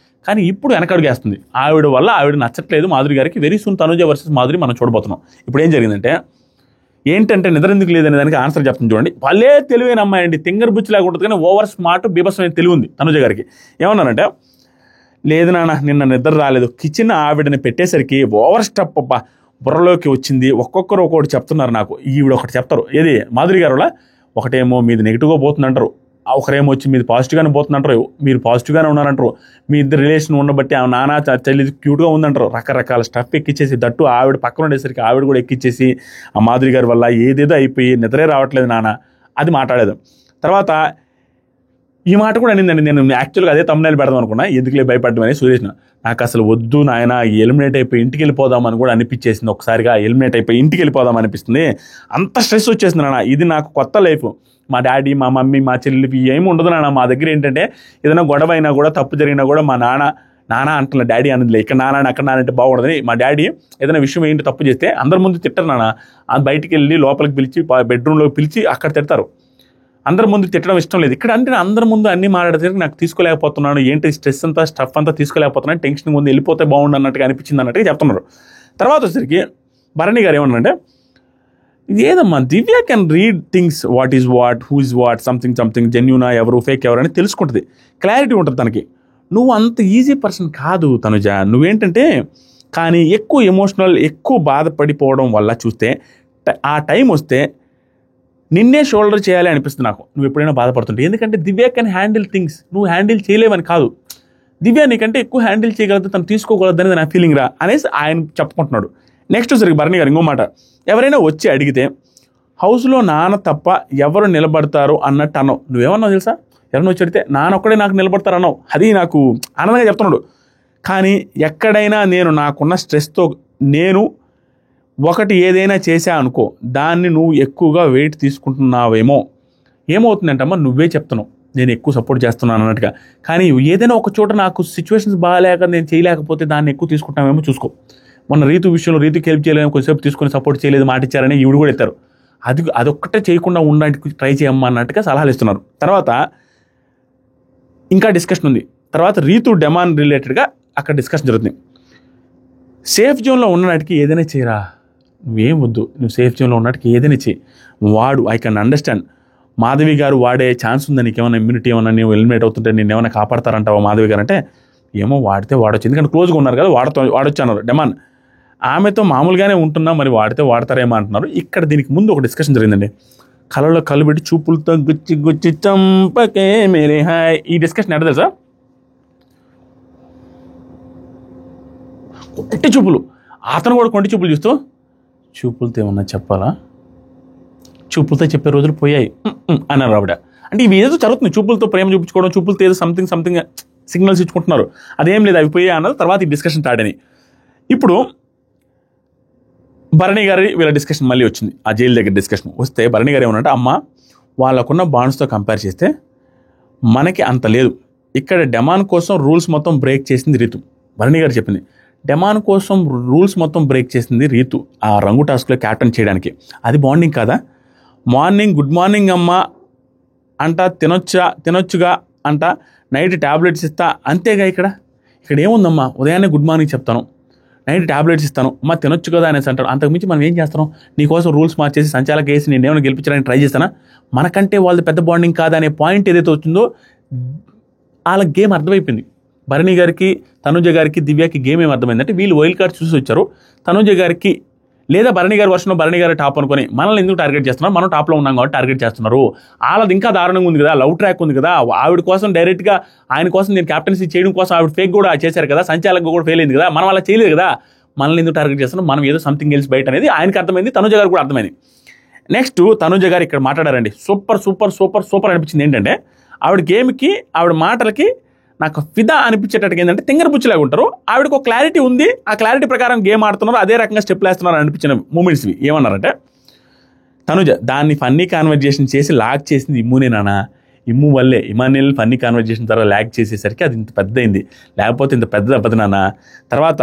కానీ ఇప్పుడు వెనకడుగేస్తుంది ఆవిడ వల్ల. ఆవిడ నచ్చట్లేదు మాధురి గారికి. Very soon Tanuja versus Madhuri మనం చూడబోతున్నాం. ఇప్పుడు ఏం జరిగిందంటే, ఏంటంటే నిద్ర ఎందుకు లేదనే దానికి ఆన్సర్ చెప్తుంది చూడండి. వాళ్ళే తెలివైన అమ్మాయి అండి, తింగర్ బుచ్చిలాగా ఉంటుంది, కానీ ఓవర్ స్మార్ట్ బీభత్సమైన తెలివి ఉంది తనుజ గారికి. ఏమన్నానంటే, లేదు నాన్న నిన్న నిద్ర రాలేదు, కిచెన్ ఆవిడని పెట్టేసరికి ఓవర్ స్టెప్ బుర్రలోకి వచ్చింది. ఒక్కొక్కరు ఒక్కొక్కటి చెప్తున్నారు నాకు. ఈవిడ ఒకటి చెప్తారు, ఏది మాధురి గారు ఒకటేమో మీది నెగిటివ్గా పోతుందంటారు, ఒకరేమో వచ్చి మీది పాజిటివ్గానే పోతుందంటారు, మీరు పాజిటివ్గానే ఉన్నారంటారు, మీ ఇద్దరు రిలేషన్ ఉండబట్టి ఆ నాన్న చెల్లి క్యూట్గా ఉందంటారు. రకరకాల స్టఫ్ ఎక్కిచ్చేసి, దట్టు ఆవిడ పక్కన ఉండేసరికి ఆవిడ కూడా ఎక్కిచ్చేసి ఆ మాధురి గారి వల్ల ఏదేదో అయిపోయి నిద్రే రావట్లేదు నాన్న అది మాట్లాడేది. తర్వాత ఈ మాట కూడా అనిందండి. నేను యాక్చువల్గా అదే తమ్ముళ్ళు పెడదాం అనుకున్నా, ఎందుకులే భయపడ్డామని సురేష్ నాకు అసలు వద్దు నాయన ఎలిమినేట్ అయిపోయి ఇంటికి వెళ్ళిపోదామని కూడా అనిపించేసింది. ఒకసారిగా ఎలిమినేట్ అయిపోయి ఇంటికి వెళ్ళిపోదాం అనిపిస్తుంది, అంత స్ట్రెస్ వచ్చేసింది నాన్న. ఇది నాకు కొత్త లైఫ్, మా డాడీ మా మమ్మీ మా చెల్లి ఏమి ఉండదు నాన్న. మా దగ్గర ఏంటంటే ఏదైనా గొడవ అయినా కూడా తప్పు జరిగినా కూడా మా నాన్న అంటున్నా, డాడీ అన్నదిలే, ఇక్కడ నాన్న అక్కడ నాన్న అంటే బాగుండదని. మా డాడీ ఏదైనా విషయం ఏంటి తప్పు చేస్తే అందరి ముందు తిట్టరు నాన్న, బయటికి వెళ్ళి లోపలికి పిలిచి బెడ్రూమ్లోకి పిలిచి అక్కడ తిడతారు. అందరి ముందు తిట్టడం ఇష్టం లేదు. ఇక్కడ అంటే అందరి ముందు అన్ని మాట్లాడితే నాకు తీసుకోలేకపోతున్నాను, ఏంటి స్ట్రెస్ అంతా స్టఫ్ అంతా తీసుకోలేకపోతున్నాను, టెన్షన్ ముందు వెళ్ళిపోతే బాగుండు అన్నట్టుగా అనిపించింది అన్నట్టుగా చెప్తున్నారు. తర్వాత వచ్చేసరికి భరణి గారు ఏమన్నారంటే, ఇది ఏదమ్మా Divya can read things, what is what, who is what, something జెన్యూనా ఎవరు ఫేక్ ఎవరు అని తెలుసుకుంటుంది, క్లారిటీ ఉంటుంది తనకి. నువ్వు అంత ఈజీ పర్సన్ కాదు తనుజ, నువ్వేంటంటే కానీ ఎక్కువ ఎమోషనల్, ఎక్కువ బాధపడిపోవడం వల్ల చూస్తే ఆ టైం వస్తే నిన్నే షోల్డర్ చేయాలి అనిపిస్తుంది నాకు, నువ్వు ఎప్పుడైనా బాధపడుతుంటే. ఎందుకంటే దివ్య కెన్ హ్యాండిల్ థింగ్స్, నువ్వు హ్యాండిల్ చేయలేవని కాదు, దివ్య నీకంటే ఎక్కువ హ్యాండిల్ చేయగలదు, తను తీసుకోగలదు అనేది నా ఫీలింగ్ రా అనేసి ఆయన చెప్పుకుంటున్నాడు. నెక్స్ట్ సరికి భరణి గారు ఇంకో మాట, ఎవరైనా వచ్చి అడిగితే హౌస్లో నాన్న తప్ప ఎవరు నిలబడతారు అన్నట్టు అన్నావు. నువ్వేమన్నావు తెలుసా, ఎవరైనా వచ్చి అడిగితే నాన్న ఒక్కడే నాకు నిలబడతారు అన్నావు. అది నాకు ఆనందంగా చెప్తున్నాడు. కానీ ఎక్కడైనా నేను నాకున్న స్ట్రెస్తో నేను ఒకటి ఏదైనా చేశా అనుకో, దాన్ని నువ్వు ఎక్కువగా వెయిట్ తీసుకుంటున్నావేమో, ఏమవుతుందంటమ్మా నువ్వే చెప్తున్నావు నేను ఎక్కువ సపోర్ట్ చేస్తున్నాను అన్నట్టుగా. కానీ ఏదైనా ఒక చోట నాకు సిచ్యువేషన్స్ బాగాలేక నేను చేయలేకపోతే దాన్ని ఎక్కువ తీసుకుంటామేమో చూసుకో. మొన్న రీతు విషయంలో రీతుకి హెల్ప్ చేయలేము, కొద్దిసేపు తీసుకొని సపోర్ట్ చేయలేదు, మాట ఇచ్చారని ఈవిడ కూడా ఎత్తారు. అదొక్కటే చేయకుండా ఉండడానికి ట్రై చేయమ్మా అన్నట్టుగా సలహాలు ఇస్తున్నారు. తర్వాత ఇంకా డిస్కషన్ ఉంది. తర్వాత రీతు డెమాన్ రిలేటెడ్గా అక్కడ డిస్కషన్ జరుగుతుంది. సేఫ్ జోన్లో ఉన్నటికి ఏదైనా చేయరా, నువ్వేం వద్దు, నువ్వు సేఫ్ జోన్లో ఉన్నట్టుకి ఏదైనా చేయి, వాడు ఐ కెన్ అండర్స్టాండ్. మాధవి గారు వాడే ఛాన్స్ ఉందా, నీకేమైనా ఇమ్యూనిటీ ఏమన్నా, నువ్వు ఎలిమినేట్ అవుతుంటే నేను ఏమైనా కాపాడతారంటావా మాధవి గారు అంటే, ఏమో వాడితే వాడొచ్చు, ఎందుకంటే క్లోజ్గా ఉన్నారు కదా, వాడొచ్చు అన్నారు డెమాన్. ఆమెతో మామూలుగానే ఉంటున్నా, మరి వాడితే వాడతారేమో అంటున్నారు. ఇక్కడ దీనికి ముందు ఒక డిస్కషన్ జరిగిందండి, కళ్ళలో కళ్ళు పెట్టి చూపులతో గుచ్చి గుచ్చి చంపకే మేరే హాయ్. ఈ డిస్కషన్ ఎక్కడ తెలుసా, కొంటి చూపులు, అతను కూడా కొంటి చూపులు చూస్తూ, చూపులతో ఏమన్నా చెప్పాలా, చూపులతో చెప్పే రోజులు పోయాయి అన్నారు ఆవిడ. అంటే ఇవి ఏదో జరుగుతుంది, చూపులతో ప్రేమ చూపించుకోవడం, చూపులతో ఏదో సంథింగ్ సిగ్నల్స్ ఇచ్చుకుంటున్నారు, అదేం లేదు అవి పోయాయి అన్నది. తర్వాత ఈ డిస్కషన్ స్టార్ట్ అని ఇప్పుడు భరణి గారి వీళ్ళ డిస్కషన్ మళ్ళీ వచ్చింది. ఆ జైలు దగ్గర డిస్కషన్ వస్తే భరణి గారు ఏమన్నంటే, అమ్మ వాళ్ళకున్న బాండ్స్తో కంపేర్ చేస్తే మనకి అంత లేదు, ఇక్కడ డెమాన్ కోసం రూల్స్ మొత్తం బ్రేక్ చేసింది రీతు. భరణి గారు చెప్పింది, డెమాన్ కోసం రూల్స్ మొత్తం బ్రేక్ చేసింది రీతు ఆ రంగు టాస్క్లో క్యాప్టెన్ చేయడానికి. అది బాండింగ్ కాదా? మార్నింగ్ గుడ్ మార్నింగ్ అమ్మ అంట, తినొచ్చుగా అంట, నైట్ ట్యాబ్లెట్స్ ఇస్తా, అంతేగా. ఇక్కడ ఏముందమ్మా, ఉదయాన్నే గుడ్ మార్నింగ్ చెప్తాను, నైట్ ట్యాబ్లెట్స్ ఇస్తాను, అమ్మ తినొచ్చు కదా అనేసి అంటారు. అంతకుమించి మనం ఏం చేస్తాం, నీకోసం రూల్స్ మార్చేసి సంచాలక వేసి నేను ఏమైనా గెలిపించడానికి ట్రై చేస్తానా? మనకంటే వాళ్ళది పెద్ద బాండింగ్ కాదా అనే పాయింట్ ఏదైతే వచ్చిందో వాళ్ళ గేమ్ అర్థమైపోయింది. భరణి గారికి, తనుజ గారికి, దివ్యకి గేమ్ ఏం అర్థమైందంటే, వీళ్ళు వైల్డ్ కార్డ్ చూసి వచ్చారు. తనుజ గారికి లేదా భరణి గారి వర్షంలో భరణి గారి టాప్ అనుకుని మనల్ని ఎందుకు టార్గెట్ చేస్తున్నారు, మనం టాప్లో ఉన్నాం కాబట్టి టార్గెట్ చేస్తున్నారు. వాళ్ళది ఇంకా దారుణంగా ఉంది కదా, లవ్ ట్రాక్ ఉంది కదా, ఆవిడ కోసం డైరెక్ట్గా ఆయన కోసం నేను క్యాప్టెన్సీ చేయడం కోసం ఆవిడ ఫేక్ కూడా చేశారు కదా, సంచాలక కూడా ఫెయిల్ అయింది కదా, మనం అలా చేయలేదు కదా, మనల్ని ఎందుకు టార్గెట్ చేస్తున్నాం, మనం ఏదో సంథింగ్ ఎల్స్ బయట అనేది ఆయనకి అర్థమైంది, తనుజ గారు కూడా అర్థమైంది. నెక్స్ట్ తనుజ గారు ఇక్కడ మాట్లాడారండి, సూపర్ అనిపించింది. ఏంటంటే ఆవిడ గేమ్కి, ఆవిడ మాటలకి నాకు ఫిదా అనిపించేటట్టుగా ఏంటంటే తింగరపుచ్చిలాగా ఉంటారు, ఆవిడకు ఒక క్లారిటీ ఉంది, ఆ క్లారిటీ ప్రకారం గేమ్ ఆడుతున్నారు, అదే రకంగా స్టెప్లు వేస్తున్నారు అనిపించిన మూమెంట్స్ ఇవి. ఏమన్నారంటే, తనుజ దాన్ని ఫన్నీ కాన్వర్జేషన్ చేసి లాక్ చేసింది ఇమ్మునే నాన్న, ఇమ్ము వల్లే ఇమాన్యుయల్ ఫన్నీ కాన్వర్జేషన్ తర్వాత లాక్ చేసేసరికి అది ఇంత పెద్ద అయింది, లేకపోతే ఇంత పెద్ద దెబ్బతి నాన్న. తర్వాత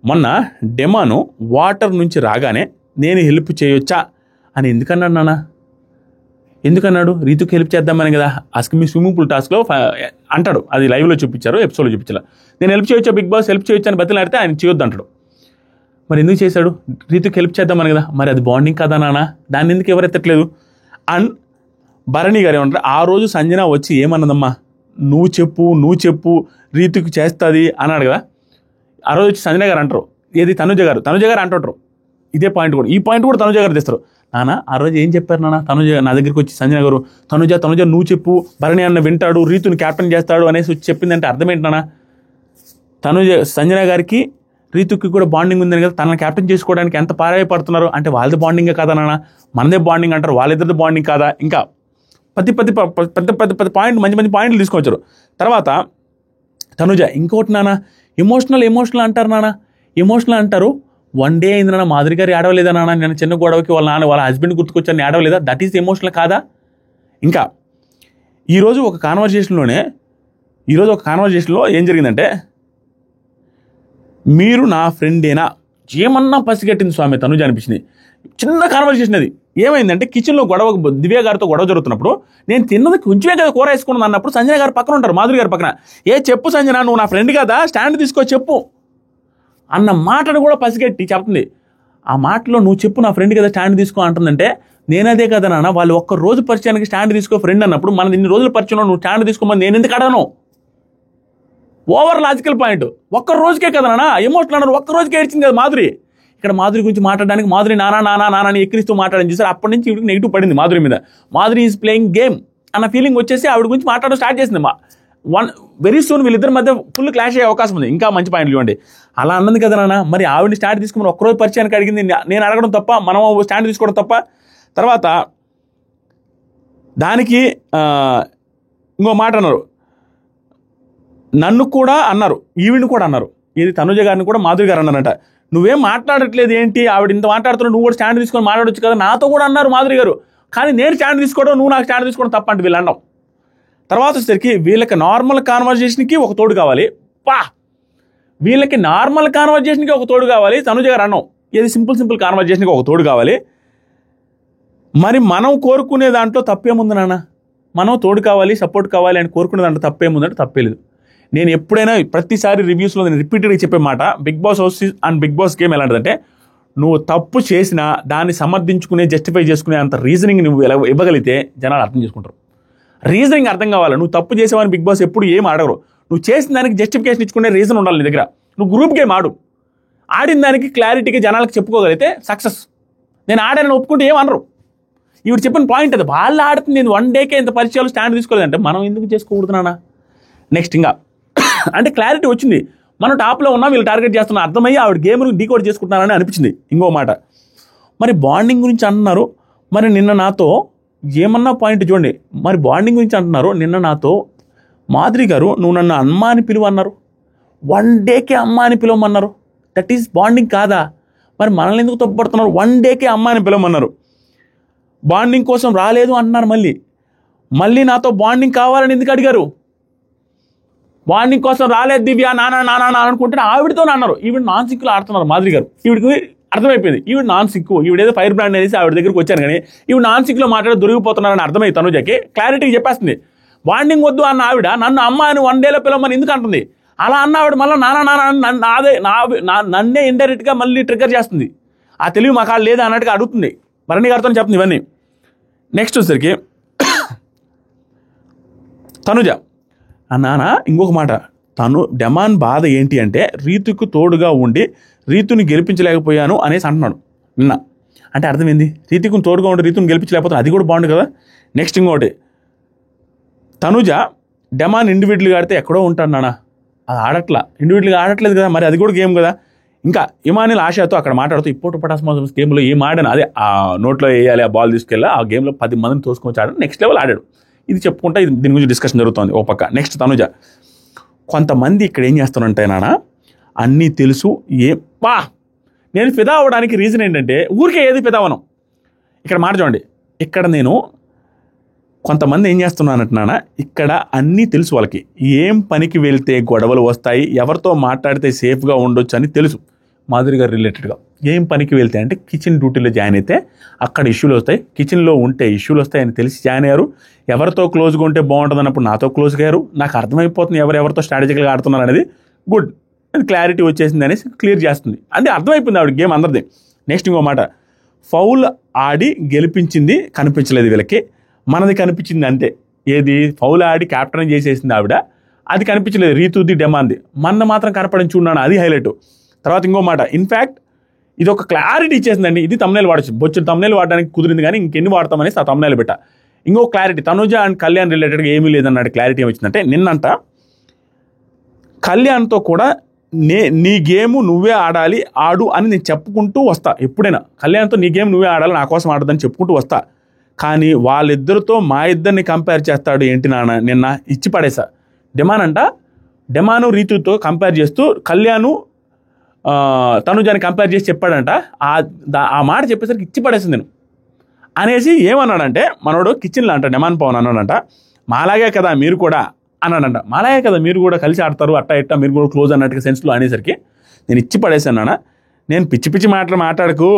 మొన్న డెమాను వాటర్ నుంచి రాగానే నేను హెల్ప్ చేయొచ్చా అని ఎందుకన్నాడు నాన్న? ఎందుకన్నాడు? రీతుకి హెల్ప్ చేద్దామని కదా, మీ స్విమ్మింగ్ పూల్ టాస్క్లో అంటాడు, అది లైవ్లో చూపించారు, ఎపిసోడ్లో చూపించాల. నేను హెల్ప్ చేయొచ్చా బిగ్ బాస్, హెల్ప్ చేయొచ్చా అని బతిలాడితే ఆయన చేయొద్దు అంటాడు. మరి ఎందుకు చేశాడు? రీతుకి హెల్ప్ చేద్దామని కదా, మరి అది బాండింగ్ కదా నాన్న, దాన్ని ఎందుకు ఎవరు ఎత్తట్లేదు? అండ్ భరణి గారు ఏమంటారు, ఆ రోజు సంజన వచ్చి ఏమన్నదమ్మా, నువ్వు చెప్పు రీతుకి చేస్తుంది అన్నాడు కదా. ఆ రోజు వచ్చి సంజన గారు అంటారు, ఏది తనుజ గారు అంటుంటారు ఇదే పాయింట్ కూడా. ఈ పాయింట్ కూడా తనుజ గారు తెస్తారు. నాన్న ఆ రోజు ఏం చెప్పారు నాన్న, తనుజ నా దగ్గరికి వచ్చి సంజన గారు తనుజ నువ్వు చెప్పు, భరణి అన్న వింటాడు, రీతుని క్యాప్టెన్ చేస్తాడు అనేసి వచ్చి చెప్పిందంటే అర్థం ఏంటి నాన్న? సంజన గారికి రీతుకి కూడా బాండింగ్ ఉందని కదా, తనని క్యాప్టెన్ చేసుకోవడానికి ఎంత పారాయపడుతున్నారు అంటే వాళ్ళది బాండింగే కదా నాన్న, మనదే బాండింగ్ అంటారు, వాళ్ళిద్దరిది బాండింగ్ కాదా? ఇంకా పెద్ద పాయింట్ మంచి పాయింట్లు తీసుకొచ్చారు. తర్వాత తనుజ ఇంకోటి నాన్న, ఎమోషనల్ అంటారు నాన్న, ఎమోషనల్ అంటారు. 1 day అయింది నాన్న, మాధురి గారు ఏడవలేదా నాన్న, నేను చిన్న గొడవకి వాళ్ళ హస్బెండ్ గుర్తుకొచ్చాను ఏడవలేదా? దట్ ఈస్ ఎమోషనల్ కాదా? ఇంకా ఈరోజు ఒక కాన్వర్జేషన్లో ఏం జరిగిందంటే, మీరు నా ఫ్రెండేనా ఏమన్నా పసిగట్టింది స్వామి తనుజ అనిపించింది. చిన్న కాన్వర్జేషన్ అది. ఏమైందంటే కిచెన్లో దివ్య గారితో గొడవ జరుగుతున్నప్పుడు, నేను తిన్నది కొంచెమే కదా కూర వేసుకున్నాను అన్నప్పుడు సంజన గారు పక్కన ఉంటారు, మాధురి గారి పక్కన. చెప్పు సంజన, నువ్వు నా ఫ్రెండ్ కదా, స్టాండ్ తీసుకో చెప్పు అన్న మాటను కూడా పసిగట్టి చెప్తుంది. ఆ మాటలో నువ్వు చెప్పు నా ఫ్రెండ్ కదా స్టాండ్ తీసుకో అంటుందంటే, నేనదే కదా నాన్న, వాళ్ళు ఒక్క రోజు పరిచయానికి స్టాండ్ తీసుకో ఫ్రెండ్ అన్నప్పుడు, మన ఇన్ని రోజుల పరిచయంలో నువ్వు స్టాండ్ తీసుకోమని నేను ఎందుకు అడగను? Over logical point. ఒక్క రోజుకే కదా నాన్న ఎమోషనల్ అన్నారు, ఒక్క రోజుకే ఏడ్చింది కదా మాధురి. ఇక్కడ మాధురి గురించి మాట్లాడడానికి మాధురి నానా అని ఎక్కిరిస్తూ మాట్లాడని చూసారు. అప్పటి నుంచి ఇవిడికి నెగిటివ్ పడింది మాధురి మీద. మాధురి ఈజ్ ప్లేయింగ్ గేమ్ అన్న ఫీలింగ్ వచ్చేసి ఆవిడ గురించి మాట్లాడడం స్టార్ట్ చేసింది. వెరీ సూన్ వీళ్ళిద్దరి మధ్య ఫుల్ క్లాష్ అయ్యే అవకాశం ఉంది. ఇంకా మంచి పాయింట్లు ఇవ్వండి. అలా అన్నది కదా నాన్న, మరి ఆవిడని స్టాండ్ తీసుకుని ఒక్కరోజు పరిచయానికి అడిగింది నేను అడగడం తప్ప, మనం స్టాండ్ తీసుకోవడం తప్ప? తర్వాత దానికి ఇంకో మాట అన్నారు, నన్ను కూడా అన్నారు, ఈవిని కూడా అన్నారు, ఇది తనుజ గారిని కూడా మాధురి గారు అన్నారట. నువ్వేం మాట్లాడట్లేదు ఏంటి, ఆవిడ ఇంత మాట్లాడుతున్నావు, నువ్వు కూడా స్టాండ్ తీసుకొని మాట్లాడొచ్చు కదా, నాతో కూడా అన్నారు మాధురి గారు, కానీ నేను స్టాండ్ తీసుకోవడం, నువ్వు నాకు స్టాండ్ తీసుకోవడం తప్ప అంటే వీళ్ళు అన్నాం. తర్వాత వచ్చేసరికి వీళ్ళకి నార్మల్ కాన్వర్జేషన్కి ఒక తోడు కావాలి. వీళ్ళకి నార్మల్ కాన్వర్జేషన్కి ఒక తోడు కావాలి, తనుజ గారు అన్నాం. ఇది సింపుల్ కాన్వర్జేషన్కి ఒక తోడు కావాలి. మరి మనం కోరుకునే దాంట్లో తప్పేముంది నాన్న? మనం తోడు కావాలి, సపోర్ట్ కావాలి అని కోరుకునే దాంట్లో తప్పేముందంటే తప్పేలేదు. నేను ఎప్పుడైనా ప్రతిసారి రివ్యూస్లో నేను రిపీటెడ్గా చెప్పే మాట, Bigg Boss house and Bigg Boss game ఎలాంటిదంటే, నువ్వు తప్పు చేసినా దాన్ని సమర్థించుకునే, జస్టిఫై చేసుకునే అంత రీజనింగ్ నువ్వు ఎలా ఇవ్వగలిగితే జనాలు అర్థం చేసుకుంటారు. రీజనింగ్ అర్థం కావాలి. నువ్వు తప్పు చేసేవాని బిగ్ బాస్ ఎప్పుడు ఏం అడగరు. నువ్వు చేసిన దానికి జస్టిఫికేషన్ ఇచ్చుకునే రీజన్ ఉండాలి నీ దగ్గర. నువ్వు గ్రూప్ గేమ్ ఆడిన దానికి క్లారిటీగా జనాలకు చెప్పుకోగలిగితే సక్సెస్. నేను ఆడానని ఒప్పుకుంటే ఏమనరు. ఇవి చెప్పిన పాయింట్ అది. వాళ్ళు ఆడుతుంది, నేను 1 dayకే ఇంత పరిచయాలు స్టాండ్ తీసుకోలేదంటే మనం ఎందుకు చేసుకోకూడదునా? నెక్స్ట్ ఇంకా అంటే క్లారిటీ వచ్చింది, మనం టాప్లో ఉన్నాం, వీళ్ళు టార్గెట్ చేస్తున్నా అర్థమయ్యి ఆవిడ గేమ్ను డీకోడ్ చేసుకుంటున్నారని అనిపించింది. ఇంకో మాట, మరి బాండింగ్ గురించి అంటున్నారు, మరి నిన్న నాతో ఏమన్నా పాయింట్ చూడండి, మరి బాండింగ్ గురించి అంటున్నారు. నిన్న నాతో మాధురి గారు నువ్వు నన్ను అమ్మ అని పిలువ అన్నారు, 1 dayకే అమ్మ అని పిలవమన్నారు. దట్ ఈస్ బాండింగ్ కాదా? మరి మనల్ని ఎందుకు తప్పుపడుతున్నారు? 1 dayకే అమ్మ అని పిలవమన్నారు, బాండింగ్ కోసం రాలేదు అంటున్నారు. మళ్ళీ నాతో బాండింగ్ కావాలని ఎందుకు అడిగారు? బాండింగ్ కోసం రాలేదు దివ్య, నానా అనుకుంటే ఆవిడతో అన్నారు. ఈవిడ నాన్ సింక్లో ఆడుతున్నారు మాధురి గారు. ఈవిడికి అర్థమైపోయింది ఈవిడ నాన్ సింక్, ఈవిడేదో ఫైర్ బ్రాండ్ అనేసి ఆవిడ దగ్గరికి వచ్చాను, కానీ ఈవిడ నాన్ సింక్లో మాట్లాడి దొరికిపోతున్నారని అర్థమైంది. తనుజకి క్లారిటీ చెప్పేస్తుంది. బాండింగ్ వద్దు అన్న ఆవిడ నన్ను అమ్మ అని 1 dayలో పిలవమని ఎందుకు అంటుంది? అలా అన్న ఆవిడ మళ్ళీ నన్నే ఇండైరెక్ట్గా మళ్ళీ ట్రిగ్గర్ చేస్తుంది. ఆ తెలివి మాకు లేదా అన్నట్టుగా అడుగుతుంది. భరణి గారితో చెప్తుంది ఇవన్నీ. నెక్స్ట్ వచ్చేసరికి తనుజ నాన్న ఇంకొక మాట, డెమాన్ బాధ ఏంటి అంటే రీతుకు తోడుగా ఉండి రీతుని గెలిపించలేకపోయాను అనేసి అంటున్నాడు నిన్న. అంటే అర్థమైంది, రీతుకు తోడుగా ఉండి రీతుని గెలిపించలేకపోతే అది కూడా బాగుండు కదా. నెక్స్ట్ ఇంకోటి, తనుజ డెమాన్ ఇండివిజువల్గా ఆడితే ఎక్కడో ఉంటాడు నాన్న, అది ఇండివిజువల్గా ఆడట్లేదు కదా, మరి అది కూడా గేమ్ కదా. ఇంకా ఇమానిల్ ఆశాతో అక్కడ మాట్లాడుతూ ఇప్పుడు పటాస్మాస్ గేమ్లో ఏం ఆడాను, అదే ఆ నోట్లో వేయాలి, ఆ బాల్ తీసుకెళ్ళి ఆ గేమ్లో 10 మందిని తోసుకొని ఆడాడు, నెక్స్ట్ లెవెల్ ఆడాడు. ఇది చెప్పుకుంటా దీని గురించి డిస్కషన్ జరుగుతుంది ఓ పక్క. నెక్స్ట్ తనుజ, కొంతమంది ఇక్కడ ఏం చేస్తానంటే నాన్న అన్నీ తెలుసు, నేను ఫిదా అవ్వడానికి రీజన్ ఏంటంటే ఊరికే ఏది ఫిదా అవను. ఇక్కడ మాట చూడండి, ఇక్కడ నేను కొంతమంది ఏం చేస్తున్నానంటే నాన్న, ఇక్కడ అన్నీ తెలుసు వాళ్ళకి, ఏం పనికి వెళ్తే గొడవలు వస్తాయి, ఎవరితో మాట్లాడితే సేఫ్గా ఉండొచ్చు అని తెలుసు. మాధురి గారు రిలేటెడ్గా ఏం పనికి వెళ్తే అంటే కిచెన్ డ్యూటీలో జాయిన్ అయితే అక్కడ ఇష్యూలు వస్తాయి, కిచెన్లో ఉంటే ఇష్యూలు వస్తాయని తెలిసి జాయిన్ అయ్యారు. ఎవరితో క్లోజ్గా ఉంటే బాగుంటుంది అన్నప్పుడు నాతో క్లోజ్గా అయ్యారు. నాకు అర్థమైపోతుంది ఎవరెవరితో స్ట్రాటజికల్గా ఆడుతున్నారు అనేది. గుడ్, అది క్లారిటీ వచ్చేసింది అనేసి క్లియర్ చేస్తుంది. అంటే అర్థమైపోయింది ఆవిడ గేమ్ అందరిది. నెక్స్ట్ ఇంకో మాట, ఫౌల్ ఆడి గెలిపించింది కనిపించలేదు వీళ్ళకి, మనది కనిపించింది అంతే. ఏది ఫౌల్ ఆడి క్యాప్టెన్ చేసేసింది ఆవిడ, అది కనిపించలేదు రీతుది డెమాన్ది. మన మాత్రం కనపడని చూడన్నాను, అది హైలైట్. తర్వాత ఇంకో మాట, ఇన్ఫ్యాక్ట్ ఇది ఒక క్లారిటీ ఇచ్చేసిందండి. ఇది తమ్నైల్ వాడచ్చు, బొచ్చు తమ్నైల్ వాడడానికి కుదిరింది, కానీ ఇంకెన్ని వాడతామనేసి ఆ తమ్నైల్ పెట్టా. ఇంకో క్లారిటీ, తనుజ అండ్ కళ్యాణ్ రిలేటెడ్గా ఏమీ లేదన్నాడు. క్లారిటీ ఏమొచ్చిందంటే, నిన్నంట కళ్యాణ్తో కూడా నీ గేమ్ నువ్వే ఆడాలి, ఆడు అని నేను చెప్పుకుంటూ వస్తా. ఎప్పుడైనా కళ్యాణ్తో నీ గేమ్ నువ్వే ఆడాలి, నా కోసం ఆడదని చెప్పుకుంటూ వస్తా. కానీ వాళ్ళిద్దరితో మా ఇద్దరిని కంపేర్ చేస్తాడు ఏంటి నాన్న, నిన్న ఇచ్చి పడేసా. డెమాను రీతుతో కంపేర్ చేస్తూ కళ్యాణ్ తనుజాని కంపేర్ చేసి చెప్పాడంట. ఆ మాట చెప్పేసరికి ఇచ్చి పడేసింది నేను అనేసి ఏమన్నాడంటే, మనోడు కిచెన్లో అంట డెమాన్ పవన్ అన్నాడంట, మాలాగే కదా మీరు కూడా అన్నాడంట. మాలాగే కదా మీరు కూడా కలిసి ఆడతారు, అట్టా ఇట్టా మీరు కూడా క్లోజ్ అన్నట్టుగా సెన్స్లో అనేసరికి నేను ఇచ్చి పడేసాను. నేను పిచ్చి పిచ్చి మాట్లాడకు,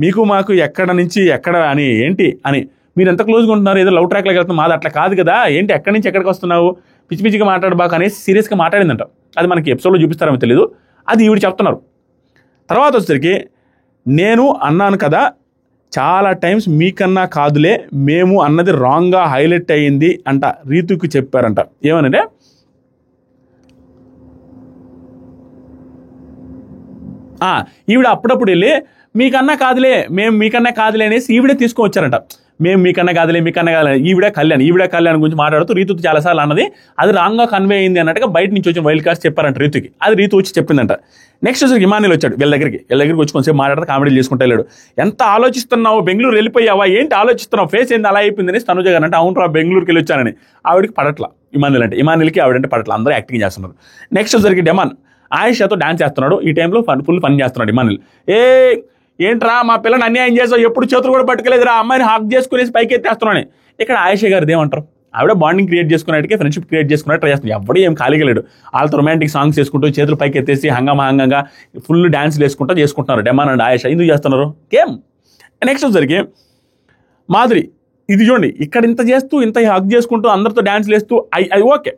మీకు మాకు ఎక్కడ నుంచి ఎక్కడ అని ఏంటి అని మీరు ఎంత క్లోజ్గా ఉంటున్నారు, ఏదో లవ్ ట్రాక్లోకి వెళ్తున్నా, మాది అట్లా కాదు కదా, ఏంటి ఎక్కడి నుంచి ఎక్కడికి వస్తున్నావు, పిచ్చి పిచ్చిగా మాట్లాడబాక అనేసి సీరియస్గా మాట్లాడిందంట. అది మనకి ఎపిసోడ్లో చూపిస్తారో తెలియదు, అది ఈవిడ చెప్తున్నారు. తర్వాత వచ్చేసరికి నేను అన్నాను కదా చాలా టైమ్స్ మీకన్నా కాదులే మేము అన్నది రాంగ్గా హైలైట్ అయ్యింది అంట, రీతుకి చెప్పారంట. ఏమనంటే, ఈవిడ అప్పుడప్పుడు వెళ్ళి మీకన్నా కాదులే అనేసి ఈవిడే తీసుకొని వచ్చారంట. మేము మీకన్నా కాదులే ఈవిడ కళ్యాణ్ గురించి మాట్లాడుతూ రీతు చాలాసార్లు అన్నది అది రాంగ్గా కన్వే అయింది అన్నట్టుగా బయట నుంచి వచ్చిన వైల్డ్ కార్డ్స్ చెప్పారంట రీతుకి. అది రీతు వచ్చి చెప్పిందంట. నెక్స్ట్ వచ్చి ఇమాన్యుల్ వచ్చాడు వీళ్ళ దగ్గరికి వచ్చి కొంచెం మాట్లాడితే కామెడీలు చేసుకుంటూ వెళ్ళాడు. ఎంత ఆలోచిస్తున్నావు, బెంగళూరు వెళ్ళిపోయావా, ఏంటి ఆలోచిస్తున్నావు, ఫేస్ ఏంది అలా అయిపోయిందని తనుజ గారు అంటే, అవును రా బెంగళూరుకి వెళ్ళి వచ్చానని. ఆవిడకి పడట్ల ఇమాన్యుల్కి ఆవిడంటే పడట్ల, అందరూ యాక్టింగ్ చేస్తున్నారు. నెక్స్ట్ వచ్చరికి డెమాన్ ఆయిషాతో డాన్స్ చేస్తున్నాడు. ఈ టైంలో ఫుల్ ఫన్ చేస్తున్నాడు ఇమాన్యుల్. ఏంట్రా మా పిల్లని అన్యాయం చేసావు, ఎప్పుడు చేతులు కూడా పట్టుకోలేదురా, అమ్మాయిని హాక్ చేసుకునేసి పైకి ఎత్తేస్తున్నాను. ఇక్కడ ఆయిషా గారు ఏమంటారు, ఆవిడ బాండింగ్ క్రియేట్ చేసుకున్నట్టుగా ఫ్రెండ్షిప్ క్రియేట్ చేసుకున్నట్టు ట్రై చేస్తుంది. ఎవడూ ఏం ఖాళీగా లేడు, వాళ్ళతో రొమాంటిక్ సాంగ్స్ చేసుకుంటూ చేతులు పైకి ఎత్తేసి హంగంగా ఫుల్ డాన్స్లు చేసుకుంటున్నారు డెమాన్ అండ్ ఆయిషా. ఎందుకు చేస్తున్నారు గేమ్. నెక్స్ట్ వచ్చరికి మాధురి, ఇది చూడండి, ఇక్కడ ఇంత చేస్తూ ఇంత హక్ చేసుకుంటూ అందరితో డాన్స్లు వేస్తూ అవి ఓకే,